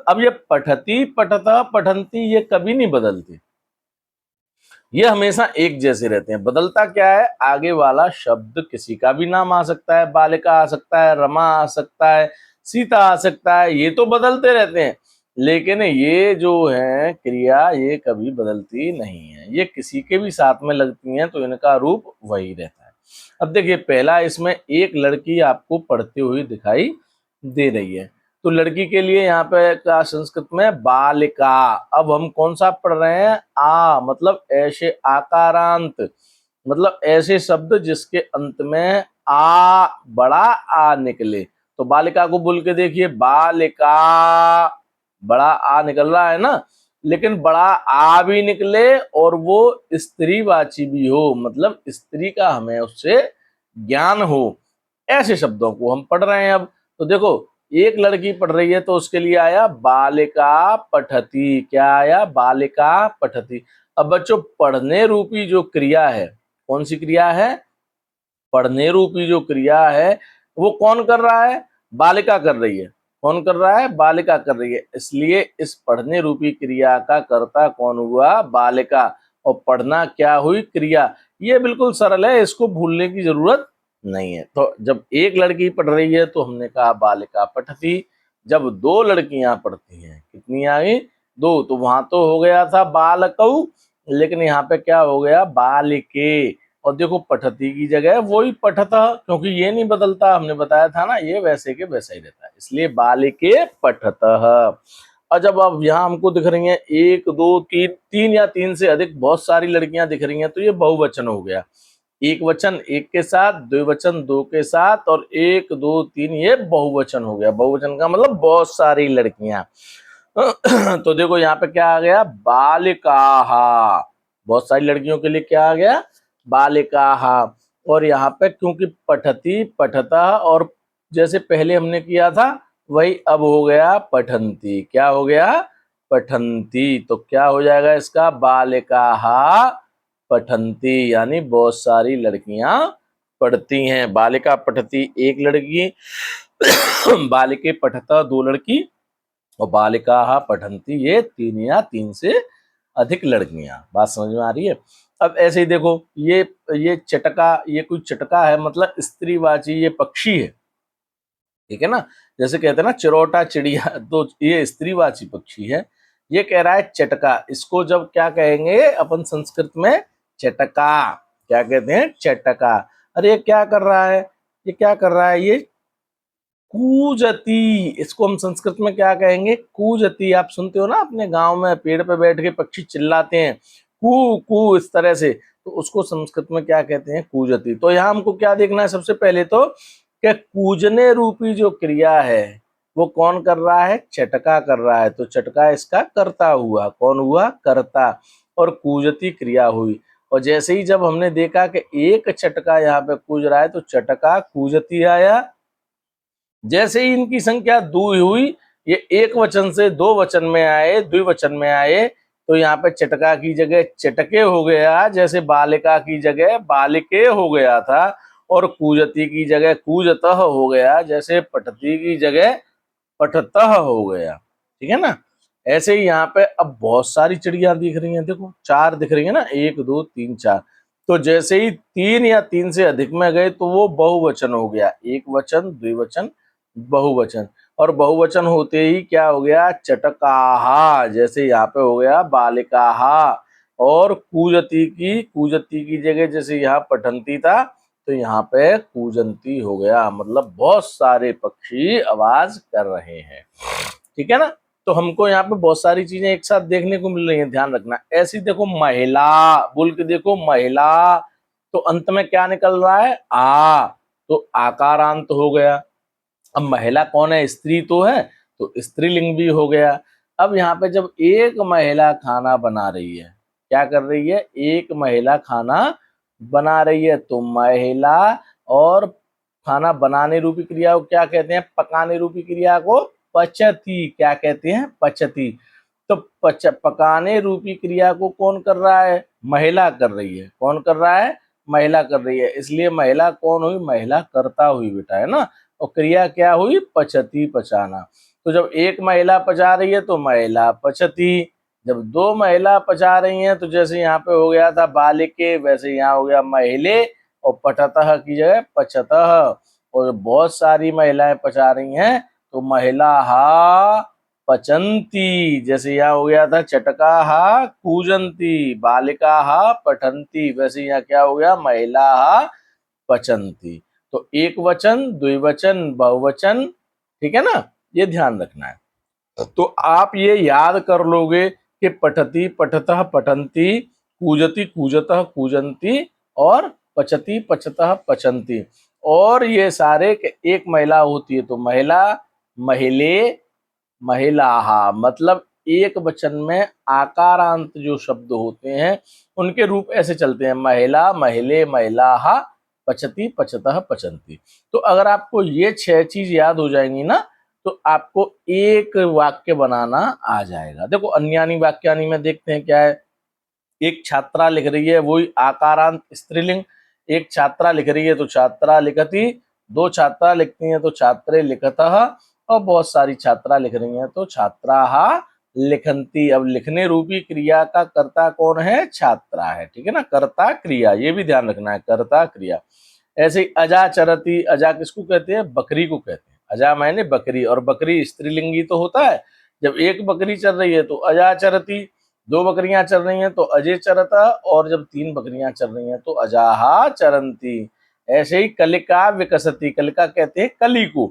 अब ये पठती, पठता, पठंती ये कभी नहीं बदलती, ये हमेशा एक जैसे रहते हैं। बदलता क्या है? आगे वाला शब्द किसी का भी नाम आ सकता है, बालिका आ सकता है, रमा आ सकता है, सीता आ सकता है, ये तो बदलते रहते हैं। लेकिन ये जो है क्रिया, ये कभी बदलती नहीं है। ये किसी के भी साथ में लगती हैं तो इनका रूप वही रहता है। अब देखिए, पहला इसमें एक लड़की आपको पढ़ती हुई दिखाई दे रही है। तो लड़की के लिए यहाँ पे का संस्कृत में बालिका। अब हम कौन सा पढ़ रहे हैं? आ मतलब ऐसे आकारांत, मतलब ऐसे शब्द जिसके अंत में आ, बड़ा आ निकले। तो बालिका को बोल के देखिए, बालिका, बड़ा आ निकल रहा है ना। लेकिन बड़ा आ भी निकले और वो स्त्रीवाची भी हो, मतलब स्त्री का हमें उससे ज्ञान हो, ऐसे शब्दों को हम पढ़ रहे हैं। अब तो देखो, एक लड़की पढ़ रही है तो उसके लिए आया बालिका पठती। क्या आया? बालिका पठती। अब बच्चों, पढ़ने रूपी जो क्रिया है, कौन सी क्रिया है? पढ़ने रूपी जो क्रिया है वो कौन कर रहा है? बालिका कर रही है। कौन कर रहा है? बालिका कर रही है। इसलिए इस पढ़ने रूपी क्रिया का कर्ता कौन हुआ? बालिका। और पढ़ना क्या हुई? क्रिया। ये बिल्कुल सरल है, इसको भूलने की जरूरत नहीं है। तो जब एक लड़की पढ़ रही है तो हमने कहा बालिका पठती। जब दो लड़कियां पढ़ती हैं, कितनी आ गई? दो। तो वहां तो हो गया था बालकऊ, लेकिन यहाँ पे क्या हो गया? बालिके। और देखो, पठती की जगह वही पठता, क्योंकि ये नहीं बदलता, हमने बताया था ना, ये वैसे के वैसा ही रहता है, इसलिए बालिके पठतः। और जब अब यहाँ हमको दिख रही हैं एक, दो, तीन, तीन या तीन से अधिक बहुत सारी लड़कियां दिख रही हैं, तो ये बहुवचन हो गया। एक वचन एक के साथ, द्विवचन दो के साथ, और एक, दो, तीन ये बहुवचन हो गया। बहुवचन का मतलब बहुत सारी लड़कियां। तो देखो यहाँ पे क्या आ गया? बालिकाहा। बहुत सारी लड़कियों के लिए क्या आ गया? बालिकाहा। और यहाँ पे क्योंकि पठती, पठता, और जैसे पहले हमने किया था वही अब हो गया पठंती। क्या हो गया? पठंती। तो क्या हो जाएगा इसका? बालिकाहा पठंती, यानी बहुत सारी लड़कियां पढ़ती हैं। बालिका पठती एक लड़की, बालिके पठता दो लड़की, और बालिका पठंती ये तीन या तीन से अधिक लड़कियां। बात समझ में आ रही है? अब ऐसे ही देखो, ये चटका, ये कोई चटका है, मतलब स्त्रीवाची, ये पक्षी है, ठीक है ना। जैसे कहते हैं ना चिरौटा चिड़िया, तो ये स्त्रीवाची पक्षी है। ये कह रहा है चटका। इसको जब क्या कहेंगे अपन संस्कृत में? चटका। क्या कहते हैं? चटका। अरे ये क्या कर रहा है? ये क्या कर रहा है? ये कूजती। इसको हम संस्कृत में क्या कहेंगे? कूजती। आप सुनते हो ना अपने गांव में पेड़ पे बैठ के पक्षी चिल्लाते हैं, कू कू, इस तरह से, तो उसको संस्कृत में क्या कहते हैं? कूजती। तो यहाँ हमको क्या देखना है सबसे पहले तो, कि कूजने रूपी जो क्रिया है वो कौन कर रहा है? चटका कर रहा है। तो चटका इसका कर्ता हुआ। कौन हुआ? कर्ता। और कूजती क्रिया हुई। और जैसे ही जब हमने देखा कि एक चटका यहाँ पे कूज रहा है तो चटका कूजती आया। जैसे ही इनकी संख्या दो हुई, ये एक वचन से दो वचन में आए, द्विवचन में आए, तो यहाँ पे चटका की जगह चटके हो गया, जैसे बालिका की जगह बालिके हो गया था, और कूजती की जगह कूजतः हो गया, जैसे पठती की जगह पठतः हो गया। ठीक है ना। ऐसे ही यहाँ पे अब बहुत सारी चिड़िया दिख रही हैं, देखो 4 दिख रही है ना, 1 2 3 4। तो जैसे ही 3 या 3 से अधिक में गए तो वो बहुवचन हो गया, एक वचन, द्विवचन, बहुवचन। और बहुवचन होते ही क्या हो गया, चटकाहा, जैसे यहाँ पे हो गया बालिकाहा। और कूजती की जगह जैसे यहाँ पठंती था, तो यहाँ पे कूजंती हो गया, मतलब बहुत सारे पक्षी आवाज कर रहे हैं। ठीक है ना। तो हमको यहाँ पे बहुत सारी चीजें एक साथ देखने को मिल रही हैं, ध्यान रखना। ऐसी देखो महिला बोल के देखो, महिला, तो अंत में क्या निकल रहा है, आ, तो आकारांत हो गया। अब महिला कौन है, स्त्री तो है, तो स्त्रीलिंग भी हो गया। अब यहाँ पे जब एक महिला खाना बना रही है, क्या कर रही है, एक महिला खाना बना रही है, तो महिला और खाना बनाने रूपी क्रिया को क्या कहते हैं, पकाने रूपी क्रिया को पचती, क्या कहते हैं, पचती। तो पकाने रूपी क्रिया को कौन कर रहा है, महिला कर रही है। कौन कर रहा है, महिला कर रही है, इसलिए महिला कौन हुई, महिला करता हुई बेटा, है ना। और क्रिया क्या हुई, पचती, पचाना। तो जब एक महिला पचा रही है तो महिला पचती, जब दो महिला पचा रही हैं तो जैसे यहाँ पे हो गया था बालिके, वैसे यहाँ हो गया महिले, और पठतः की जगह पचतः। और बहुत सारी महिलाएं पचा रही हैं तो महिला हा पचंती, जैसे यहाँ हो गया था चटका हा कूजंती, बालिका हा पठंती, वैसे यहाँ क्या हो गया, महिला हा पचंती। तो एक वचन, द्विवचन, बहुवचन, ठीक है ना, ये ध्यान रखना है। तो आप ये याद कर लोगे कि पठती, पठतः, पठंती, कूजती, कूजतः, कूजंती, और पचती, पचतः, पचंती। और ये सारे एक महिला होती है तो महिला, महिले, महिलाहा, मतलब एक वचन में आकारांत जो शब्द होते हैं उनके रूप ऐसे चलते हैं, महिला, महिले, महिलाहा, पचती, पचतः, पचंती। तो अगर आपको ये 6 चीज याद हो जाएंगी ना, तो आपको एक वाक्य बनाना आ जाएगा। देखो अन्यानी वाक्यानी में देखते हैं क्या है। एक छात्रा लिख रही है, वही आकारांत स्त्रीलिंग। एक छात्रा लिख रही है तो छात्रा लिखती, दो छात्रा लिखती हैं तो छात्रे लिखतः, और बहुत सारी छात्रा लिख रही हैं तो छात्राहा लिखंती। अब लिखने रूपी क्रिया का कर्ता कौन है, छात्रा है। ठीक है ना, कर्ता क्रिया, ये भी ध्यान रखना है, कर्ता क्रिया। ऐसे ही अजा चरती, अजा किसको कहते हैं, बकरी को कहते हैं। अजा मायने बकरी, और बकरी स्त्रीलिंगी तो होता है। जब एक बकरी चल रही है तो अजा चरती, दो बकरियां चल रही हैं तो अजय चरता, और जब 3 बकरियां चल रही हैं तो अजाहा चरंती। ऐसे ही कलिका विकसती, कलिका कहते हैं कली को,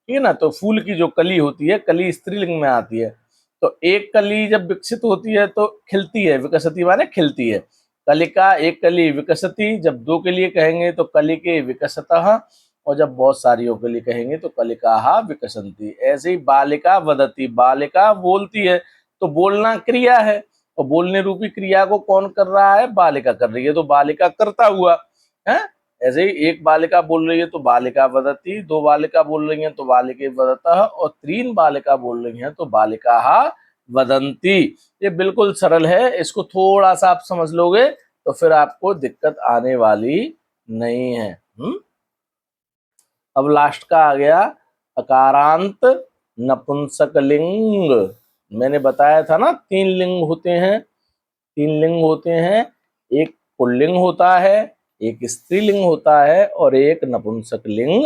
ठीक है ना। तो फूल की जो कली होती है, कली स्त्रीलिंग में आती है। तो एक कली जब विकसित होती है तो खिलती है, विकसती माने खिलती है। कलिका एक कली विकसती, जब दो के लिए कहेंगे तो कलिके विकसतः, और जब बहुत सारियों के लिए कहेंगे तो कलिकाहा विकसंती। ऐसे ही बालिका वदती, बालिका बोलती है तो बोलना क्रिया है, और बोलने रूपी क्रिया को कौन कर रहा है, बालिका कर रही है, तो बालिका करता हुआ है। ऐसे ही एक बालिका बोल रही है तो बालिका वदती, दो बालिका बोल रही हैं तो बालिके वदतः, और 3 बालिका बोल रही हैं तो बालिकाहा वदंती। ये बिल्कुल सरल है, इसको थोड़ा सा आप समझ लोगे तो फिर आपको दिक्कत आने वाली नहीं है। अब लास्ट का आ गया अकारांत नपुंसकलिंग। मैंने बताया था ना 3 लिंग होते हैं, 3 लिंग होते हैं, एक पुल्लिंग होता है, एक स्त्रीलिंग होता है, और एक नपुंसक लिंग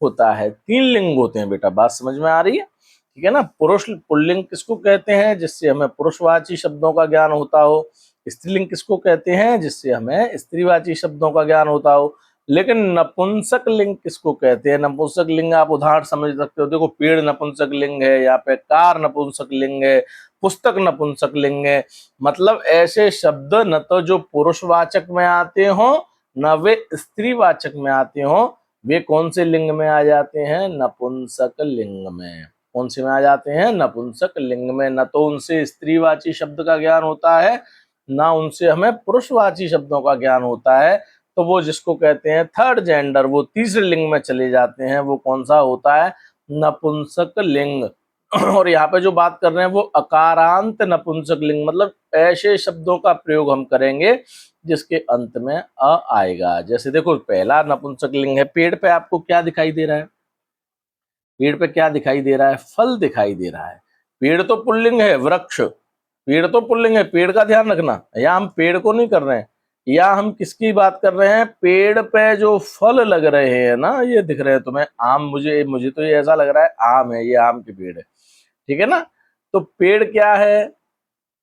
होता है। 3 लिंग होते हैं बेटा, बात समझ में आ रही है, ठीक है ना। पुरुष पुल्लिंग किसको कहते हैं, जिससे हमें पुरुषवाची शब्दों का ज्ञान होता हो। स्त्रीलिंग किसको कहते हैं, जिससे हमें स्त्रीवाची शब्दों का ज्ञान होता हो। लेकिन नपुंसक लिंग किसको कहते हैं, नपुंसक लिंग आप उदाहरण समझ सकते हो। देखो पेड़ नपुंसक लिंग है, यहाँ पे कार नपुंसक लिंग है, पुस्तक नपुंसक लिंग है। मतलब ऐसे शब्द न तो जो पुरुषवाचक में आते हो, न वे स्त्रीवाचक में आते हो, वे कौन से लिंग में आ जाते हैं, नपुंसक लिंग में। कौन से में आ जाते हैं, नपुंसक लिंग में। न तो उनसे स्त्रीवाची शब्द का ज्ञान होता है, ना उनसे हमें पुरुषवाची शब्दों का ज्ञान होता है, तो वो जिसको कहते हैं थर्ड जेंडर, वो तीसरे लिंग में चले जाते हैं। वो कौन सा होता है? नपुंसक लिंग। और यहाँ पे जो बात कर रहे हैं वो अकारांत नपुंसक लिंग, मतलब ऐसे शब्दों का प्रयोग हम करेंगे जिसके अंत में अ आएगा। जैसे देखो, पहला नपुंसक लिंग है, पेड़ पे आपको क्या दिखाई दे रहा है? पेड़ पे क्या दिखाई दे रहा है? फल दिखाई दे रहा है। पेड़ तो पुल्लिंग है, वृक्ष, पेड़ तो पुल्लिंग है, पेड़ का ध्यान रखना। या हम पेड़ को नहीं कर रहे हैं, या हम किसकी बात कर रहे हैं? पेड़ पे जो फल लग रहे हैं ना, ये दिख रहे हैं तुम्हें, आम, मुझे मुझे तो ये ऐसा लग रहा है आम है, ये आम के पेड़ है, ठीक है ना। तो पेड़ क्या है?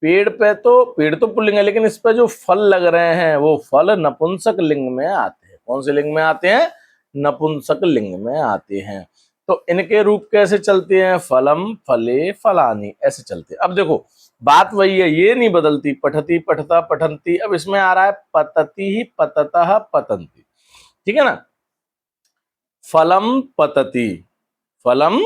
पेड़ तो पुल्लिंग है, लेकिन इस पे जो फल लग रहे हैं वो फल नपुंसक लिंग में आते हैं। कौन से लिंग में आते हैं? नपुंसक लिंग में आते हैं। तो इनके रूप कैसे चलते हैं? फलम, फले, फलानी, ऐसे चलते हैं। अब देखो, बात वही है, ये नहीं बदलती, पठती, पठता, पठंती। अब इसमें आ रहा है पतति ही, पततः, पतंती, ठीक है ना। फलम पतति, फलम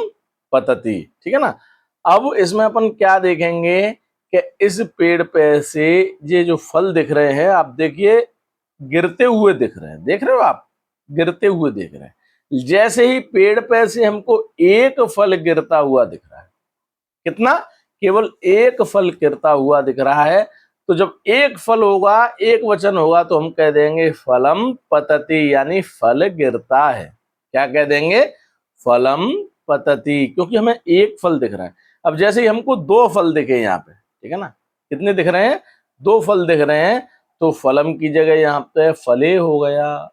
पतति, ठीक है ना। अब इसमें अपन क्या देखेंगे कि इस पेड़ पे से ये जो फल दिख रहे हैं, आप देखिए, गिरते हुए दिख रहे हैं। देख रहे हो आप? गिरते हुए देख रहे हैं। जैसे ही पेड़ पे से हमको एक फल गिरता हुआ दिख रहा है, कितना? केवल एक फल गिरता हुआ दिख रहा है। तो जब एक फल होगा, एक वचन होगा, तो हम कह देंगे फलम पतति, यानी फल गिरता है। क्या कह देंगे? फलम पतति, क्योंकि हमें एक फल दिख रहा है। अब जैसे ही हमको दो फल दिखे यहाँ पे, ठीक है ना, कितने दिख रहे हैं? दो फल दिख रहे हैं, तो फलम की जगह यहाँ पे फले हो गया,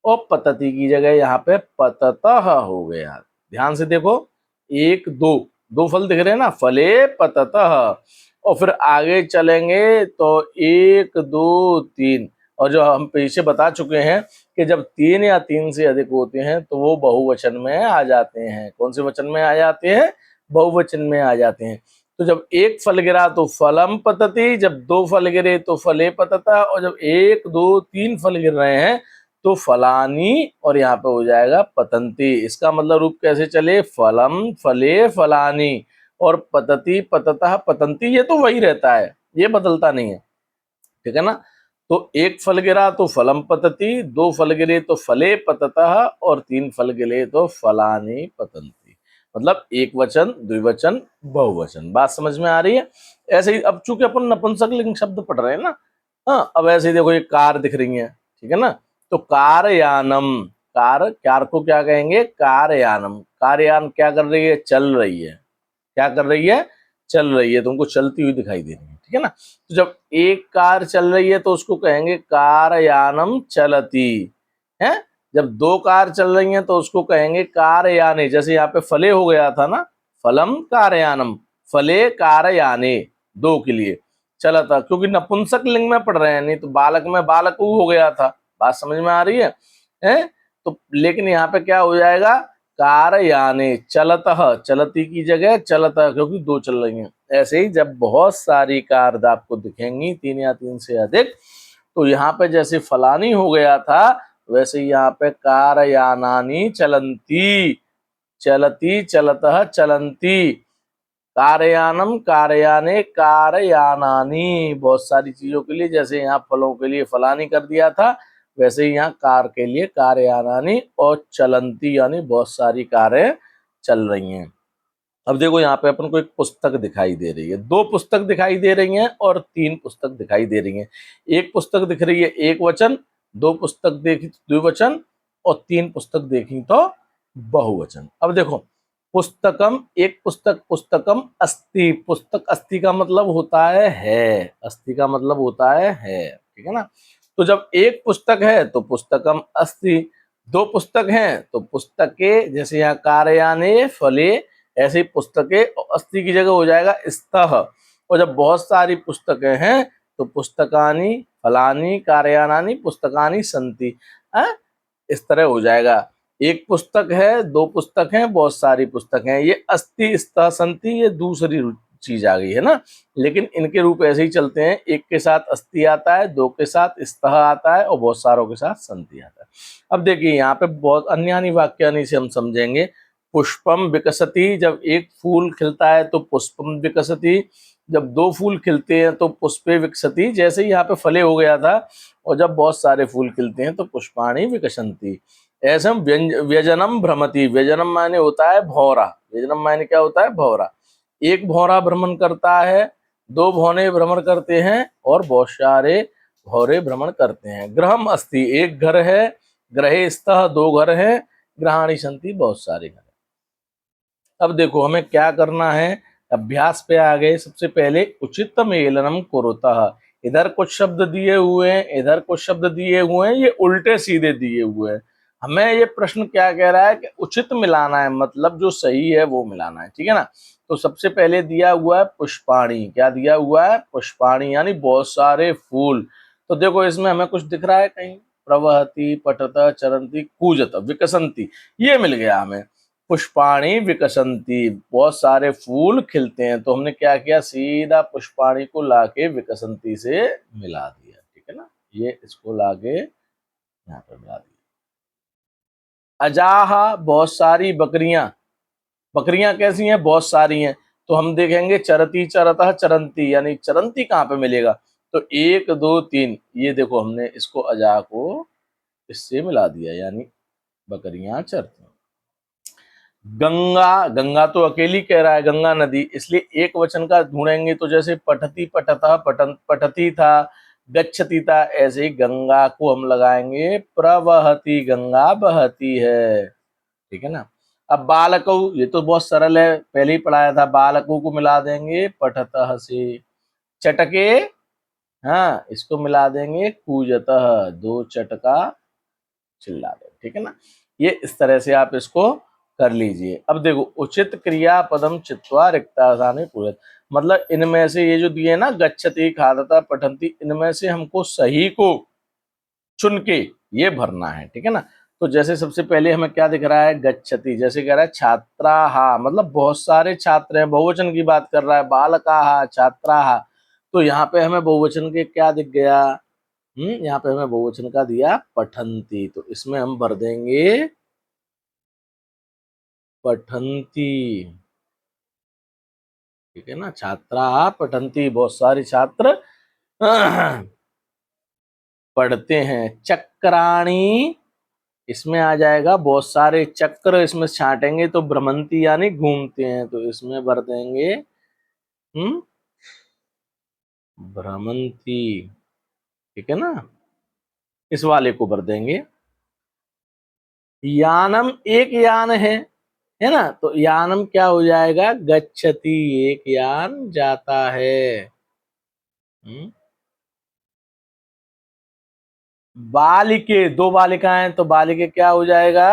और पतति की जगह यहाँ पे पततः हो गया। ध्यान से देखो, एक दो, दो फल दिख रहे हैं ना, फले पततः। और फिर आगे चलेंगे तो एक दो तीन, और जो हम पीछे बता चुके हैं कि जब तीन या तीन से अधिक होते हैं तो वो बहुवचन में आ जाते हैं। कौन से वचन में आ जाते हैं? बहुवचन में आ जाते हैं। तो जब एक फल गिरा तो फलम पतति, जब दो फल गिरे तो फले पततः, और जब एक दो तीन फल गिर रहे हैं तो फलानी, और यहाँ पे हो जाएगा पतंती। इसका मतलब रूप कैसे चले? फलम, फले, फलानी, और पतति, पततः, पतंती, ये तो वही रहता है, ये बदलता नहीं है, ठीक है ना। तो एक फल गिरा तो फलम पतति, दो फल गिरे तो फले पततः, और तीन फल गिरे तो फलानी पतंती। मतलब एक वचन, द्विवचन, बहुवचन। बात समझ में आ रही है? ऐसे ही, अब चूंकि अपन नपुंसक लिंग शब्द पढ़ रहे हैं ना, हाँ, अब ऐसे ही देखो, ये कार दिख रही है, ठीक है ना। तो कारयानम, कार को क्या कहेंगे? कारयानम। कारयान क्या कर रही है? चल रही है। क्या कर रही है? चल रही है, तुमको चलती हुई दिखाई दे रही है, ठीक है ना। तो जब एक कार चल रही है तो उसको कहेंगे कारयानम चलती है। जब दो कार चल रही हैं तो उसको कहेंगे कारयाने। जैसे यहाँ पे फले हो गया था ना, फलम कारयानम, फले कारयाने, दो के लिए चला था, क्योंकि नपुंसक लिंग में पढ़ रहे हैं, नहीं तो बालक में बालकू हो गया था। बात समझ में आ रही है? तो लेकिन यहाँ पे क्या हो जाएगा? कारयाने, चलतः, चलती की जगह चलतः, क्योंकि दो चल रही हैं। ऐसे ही जब बहुत सारी कार आपको दिखेंगी, तीन या तीन से अधिक, तो यहाँ पे जैसे फलानी हो गया था, वैसे यहाँ पे कारयानानी चलंती, चलती, चलतः, चलंती, कारयानम, कारयाने, कारयानानी, बहुत सारी चीजों के लिए। जैसे यहाँ फलों के लिए फलानी कर दिया था, वैसे ही यहाँ कार के लिए कारयानानी, और चलंती यानी बहुत सारी कारें चल रही हैं। अब देखो, यहाँ पे अपन को एक पुस्तक दिखाई दे रही है, दो पुस्तक दिखाई दे रही हैं, और तीन पुस्तक दिखाई दे रही हैं। एक पुस्तक दिख रही है एक वचन, दो पुस्तक देखी तो द्विवचन, और तीन पुस्तक देखी तो बहुवचन। अब देखो, पुस्तकम, एक पुस्तक, पुस्तकम अस्ति, पुस्तक अस्ति का मतलब होता है, अस्ति का मतलब होता है, ठीक है ना। तो जब एक पुस्तक है तो पुस्तकम अस्ति, दो पुस्तक हैं तो पुस्तके, जैसे यहाँ कारयाने, फले, ऐसे ही पुस्तकें, अस्ति की जगह हो जाएगा स्तः। और जब बहुत सारी पुस्तकें हैं तो पुस्तकानी, फलानी, कारयानानी, पुस्तकानी संति, इस तरह हो जाएगा। एक पुस्तक है, दो पुस्तक हैं, बहुत सारी पुस्तक हैं, ये अस्ति, स्तः, संति, ये दूसरी चीज आ गई है ना। लेकिन इनके रूप ऐसे ही चलते हैं, एक के साथ अस्ति आता है, दो के साथ स्तः आता है, और बहुत सारों के साथ संति आता है। अब देखिए, यहाँ पे बहुत अन्यानी वाक्यानि से हम समझेंगे। पुष्पम विकसति, जब एक फूल खिलता है तो पुष्पम विकसति, जब दो फूल खिलते हैं तो पुष्पे विकसती, जैसे ही यहाँ पे फले हो गया था, और जब बहुत सारे फूल खिलते हैं तो पुष्पाणी विकसंती। ऐसे हम व्यजनम भ्रमति, व्यजनम माने होता है भौरा, व्यजनम माने क्या होता है, भौरा। एक भौरा भ्रमण करता है, दो भौरे भ्रमण करते हैं, और बहुत सारे भौरे भ्रमण करते हैं। ग्रहम अस्ति, एक घर है, ग्रहे स्तः, दो घर हैं, ग्रहाणी संति, बहुत सारे घर। अब देखो हमें क्या करना है, अभ्यास पे आ गए। सबसे पहले उचित मेलनम कुरुतः, इधर कुछ शब्द दिए हुए हैं, इधर कुछ शब्द दिए हुए हैं, ये उल्टे सीधे दिए हुए हैं। हमें ये प्रश्न क्या कह रहा है कि उचित मिलाना है, मतलब जो सही है वो मिलाना है, ठीक है ना। तो सबसे पहले दिया हुआ है पुष्पाणी, क्या दिया हुआ है, पुष्पाणी, यानी बहुत सारे फूल। तो देखो इसमें हमें कुछ दिख रहा है कहीं, प्रवहती, पठत, चरंती, कूजत, विकसंती, ये मिल गया हमें। पुष्पाणी विकसंती, बहुत सारे फूल खिलते हैं, तो हमने क्या किया, सीधा पुष्पाणी को लाके विकसंती से मिला दिया, ठीक है ना। ये इसको लाके यहाँ पे मिला दिया। अजाहा, बहुत सारी बकरियां, बकरियां कैसी हैं, बहुत सारी हैं। तो हम देखेंगे चरती, चरतः, चरंती, यानी चरंती कहाँ पे मिलेगा, तो एक दो तीन, ये देखो हमने इसको अजा को इससे मिला दिया, यानी बकरियां चरती। गंगा, गंगा तो अकेली कह रहा है, गंगा नदी, इसलिए एक वचन का ढूंढेंगे, तो जैसे पठती, पठता, पठती था, गच्छती था, ऐसे ही गंगा को हम लगाएंगे प्रवहती, गंगा बहती है, ठीक है ना। अब बालकौ, ये तो बहुत सरल है, पहले ही पढ़ाया था, बालकों को मिला देंगे पठतः से। चटके, हाँ इसको मिला देंगे कूजतः, दो चटका चिल्ला दो, ठीक है ना। ये इस तरह से आप इसको कर लीजिए। अब देखो उचित क्रिया पदम चित्वा रिक्तासाने पूरत, मतलब इनमें से ये जो दिए ना, गच्छति, खादता, पठंती, इनमें से हमको सही को चुन के ये भरना है, ठीक है ना। तो जैसे सबसे पहले हमें क्या दिख रहा है, गच्छति, जैसे कह रहा है छात्राहा, मतलब बहुत सारे छात्र हैं, बहुवचन की बात कर रहा है, बालकाहा, छात्राहा। तो यहाँ पे हमें बहुवचन के क्या दिख गया, यहाँ पे हमें बहुवचन का दिया पठंती, तो इसमें हम भर देंगे पठंती, ठीक है ना। छात्रा पठंती, बहुत सारे छात्र पढ़ते हैं। चक्राणी, इसमें आ जाएगा बहुत सारे चक्र, इसमें छाटेंगे तो भ्रमंती, यानी घूमते हैं, तो इसमें भर देंगे भ्रमंती, ठीक है ना, इस वाले को भर देंगे। यानम, एक यान है ना, तो यानम क्या हो जाएगा, गच्छति, एक यान जाता है। बालिके, दो बालिकाएं, तो बालिके क्या हो जाएगा,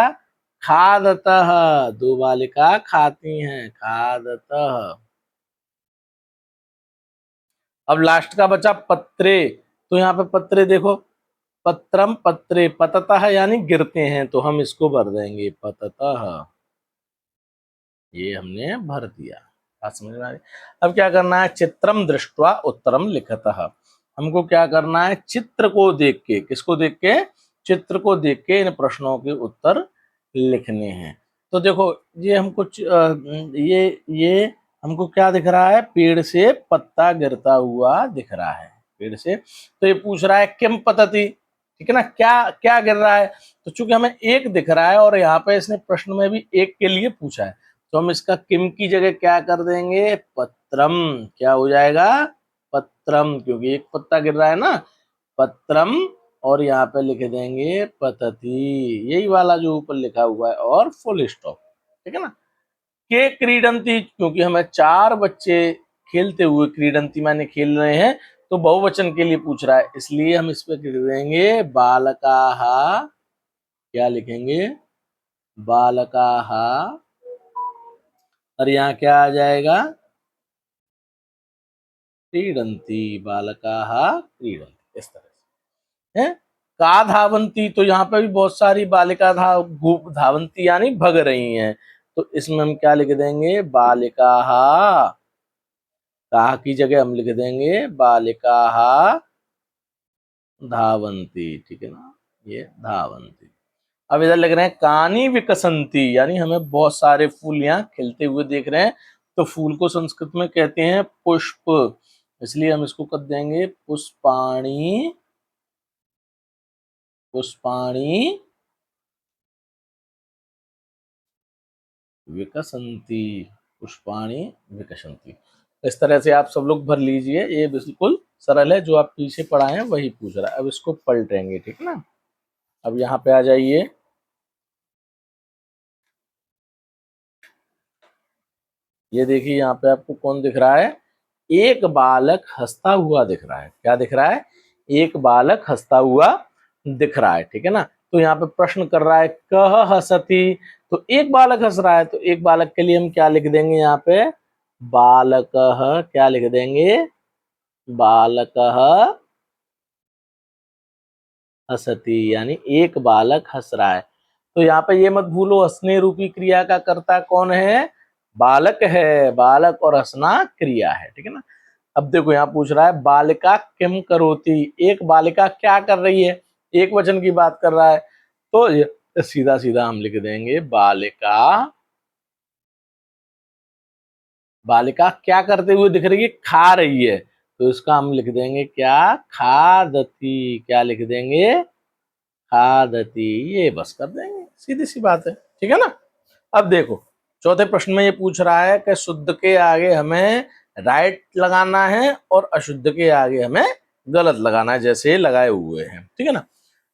खादतः, दो बालिका खाती हैं, खादतः। अब लास्ट का बचा पत्रे, तो यहाँ पे पत्रे देखो, पत्रम, पत्रे, पततः यानी गिरते हैं, तो हम इसको भर देंगे पततः, ये हमने भर दिया। बात समझ में आ रही। अब क्या करना है, चित्रम दृष्ट्वा उत्तरम लिखतः, हमको क्या करना है, चित्र को देख के, किसको देख के, चित्र को देख के इन प्रश्नों के उत्तर लिखने हैं। तो देखो ये हमको ये हमको क्या दिख रहा है, पेड़ से पत्ता गिरता हुआ दिख रहा है, पेड़ से। तो ये पूछ रहा है किम पतति, ठीक है ना, क्या क्या गिर रहा है। तो चूंकि हमें एक दिख रहा है और यहाँ पे इसने प्रश्न में भी एक के लिए पूछा है, तो हम इसका किम की जगह क्या कर देंगे, पत्रम, क्या हो जाएगा, पत्रम, क्योंकि एक पत्ता गिर रहा है ना, पत्रम, और यहाँ पे लिख देंगे पतति, यही वाला जो ऊपर लिखा हुआ है, और फुल स्टॉप, ठीक है ना। के क्रीडंती, क्योंकि हमें चार बच्चे खेलते हुए, क्रीडंती माने खेल रहे हैं, तो बहुवचन के लिए पूछ रहा है, इसलिए हम इस पे लिख देंगे बालकाहा, क्या लिखेंगे, बालकाहा, और यहाँ क्या आ जाएगा, क्रीडंती, बालकाः क्रीडन्ति, इस तरह से है। का धावंती, तो यहाँ पे भी बहुत सारी बालिका धावंती यानी भग रही हैं, तो इसमें हम क्या लिख देंगे, बालिकाः, कहा की जगह हम लिख देंगे बालिकाः धावंती, ठीक है ना, ये धावंती। अब इधर लिख रहे हैं कानी विकसंती, यानी हमें बहुत सारे फूल यहाँ खिलते हुए देख रहे हैं, तो फूल को संस्कृत में कहते हैं पुष्प, इसलिए हम इसको कर देंगे पुष्पाणि, पुष्पाणि विकसंती, पुष्पाणि विकसंती। इस तरह से आप सब लोग भर लीजिए, ये बिल्कुल सरल है, जो आप पीछे पढ़ाए हैं वही पूछ रहा है। अब इसको पलटेंगे, ठीक है ना। अब यहाँ पे आ जाइए, ये देखिए यहाँ पे आपको कौन दिख रहा है, एक बालक हंसता हुआ दिख रहा है। क्या दिख रहा है, एक बालक हंसता हुआ दिख रहा है, ठीक है ना। तो यहाँ पे प्रश्न कर रहा है कह हसती, तो एक बालक हंस रहा है, तो एक बालक के लिए हम क्या लिख देंगे, यहाँ पे बालक, क्या लिख देंगे, बालक हसती, यानी एक बालक हंस रहा है। तो यहाँ पे ये मत भूलो, हंसने रूपी क्रिया का कर्ता कौन है, बालक है, बालक और हंसना क्रिया है, ठीक है ना। अब देखो यहाँ पूछ रहा है बालिका किम करोति, एक बालिका क्या कर रही है, एक वचन की बात कर रहा है, तो सीधा सीधा हम लिख देंगे बालिका, बालिका क्या करते हुए दिख रही है, खा रही है, तो इसका हम लिख देंगे क्या, खादती, क्या लिख देंगे, खादती, ये बस कर देंगे, सीधी सी बात है, ठीक है ना। अब देखो चौथे प्रश्न में ये पूछ रहा है कि शुद्ध के आगे हमें राइट लगाना है और अशुद्ध के आगे हमें गलत लगाना है, जैसे लगाए हुए हैं, ठीक है ना।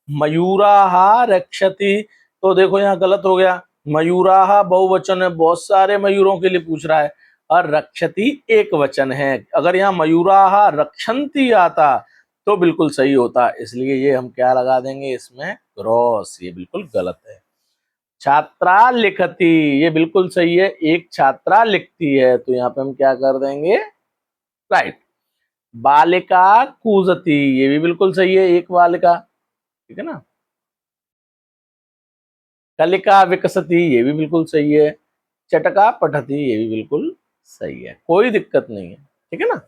मयूराहा रक्षति, तो देखो यहाँ गलत हो गया, मयूराहा बहुवचन है, बहुत सारे मयूरों के लिए पूछ रहा है, और रक्षति एक वचन है। अगर यहाँ मयूराहा रक्षन्ति आता तो बिल्कुल सही होता, इसलिए ये हम क्या लगा देंगे, इसमें क्रॉस, ये बिल्कुल गलत है। छात्रा लिखती, ये बिल्कुल सही है, एक छात्रा लिखती है, तो यहाँ पे हम क्या कर देंगे, राइट। बालिका कूजती, ये भी बिल्कुल सही है, एक बालिका, ठीक है ना। कलिका विकसती, ये भी बिल्कुल सही है। चटका पठती, ये भी बिल्कुल सही है, कोई दिक्कत नहीं है, ठीक है ना।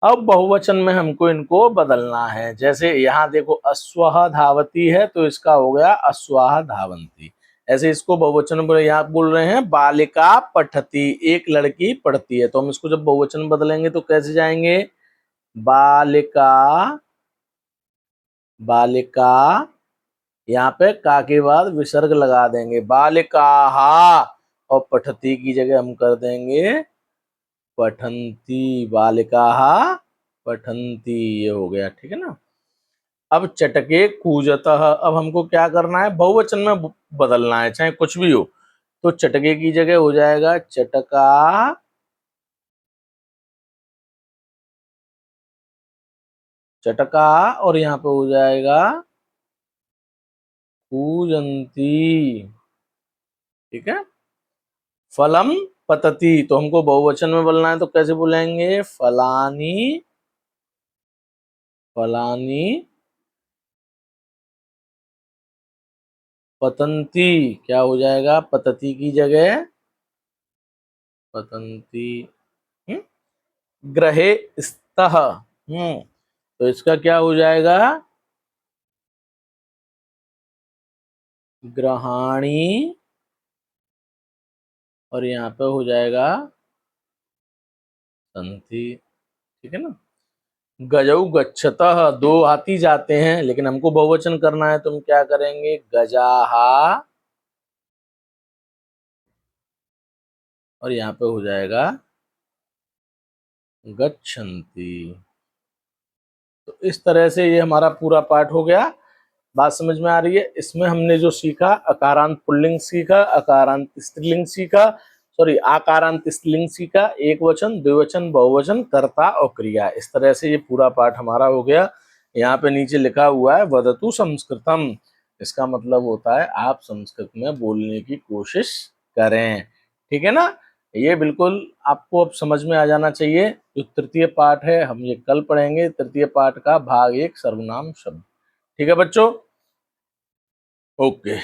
अब बहुवचन में हमको इनको बदलना है, जैसे यहाँ देखो अश्वः धावती है, तो इसका हो गया अश्वाह धावंती। ऐसे इसको बहुवचन में यहाँ बोल रहे हैं बालिका पठती, एक लड़की पढ़ती है, तो हम इसको जब बहुवचन बदलेंगे तो कैसे जाएंगे, बालिका, बालिका, यहाँ पे का के बाद विसर्ग लगा देंगे, बालिका, और पठती की जगह हम कर देंगे पठंती, बालिका पठंती, ये हो गया, ठीक है ना। अब चटके कूजतः, अब हमको क्या करना है, बहुवचन में बदलना है, चाहे कुछ भी हो, तो चटके की जगह हो जाएगा चटका, चटका, और यहाँ पे हो जाएगा कूजंती, ठीक है। फलम पतति, तो हमको बहुवचन में बोलना है, तो कैसे बोलेंगे, फलानी, फलानी पतंती, क्या हो जाएगा, पतति की जगह पतंती, ग्रहे स्तः, तो इसका क्या हो जाएगा, ग्रहाणी, और यहाँ पे हो जाएगा संति, ठीक है ना। गजौ गच्छतः, दो हाथी जाते हैं, लेकिन हमको बहुवचन करना है, तो हम क्या करेंगे, गजाहा, और यहाँ पे हो जाएगा गच्छन्ति। तो इस तरह से ये हमारा पूरा पाठ हो गया। बात समझ में आ रही है, इसमें हमने जो सीखा, अकारांत पुल्लिंग सीखा, अकारांत स्त्रीलिंग सीखा, सॉरी आकारांत स्त्रीलिंग सीखा, एक वचन, द्विवचन, बहुवचन, कर्ता और क्रिया, इस तरह से ये पूरा पाठ हमारा हो गया। यहाँ पे नीचे लिखा हुआ है वदतु संस्कृतम, इसका मतलब होता है आप संस्कृत में बोलने की कोशिश करें, ठीक है ना। ये बिल्कुल आपको अब समझ में आ जाना चाहिए। जो तृतीय पाठ है हम ये कल पढ़ेंगे, तृतीय पाठ का भाग 1 सर्वनाम शब्द, ठीक है बच्चों, ओके।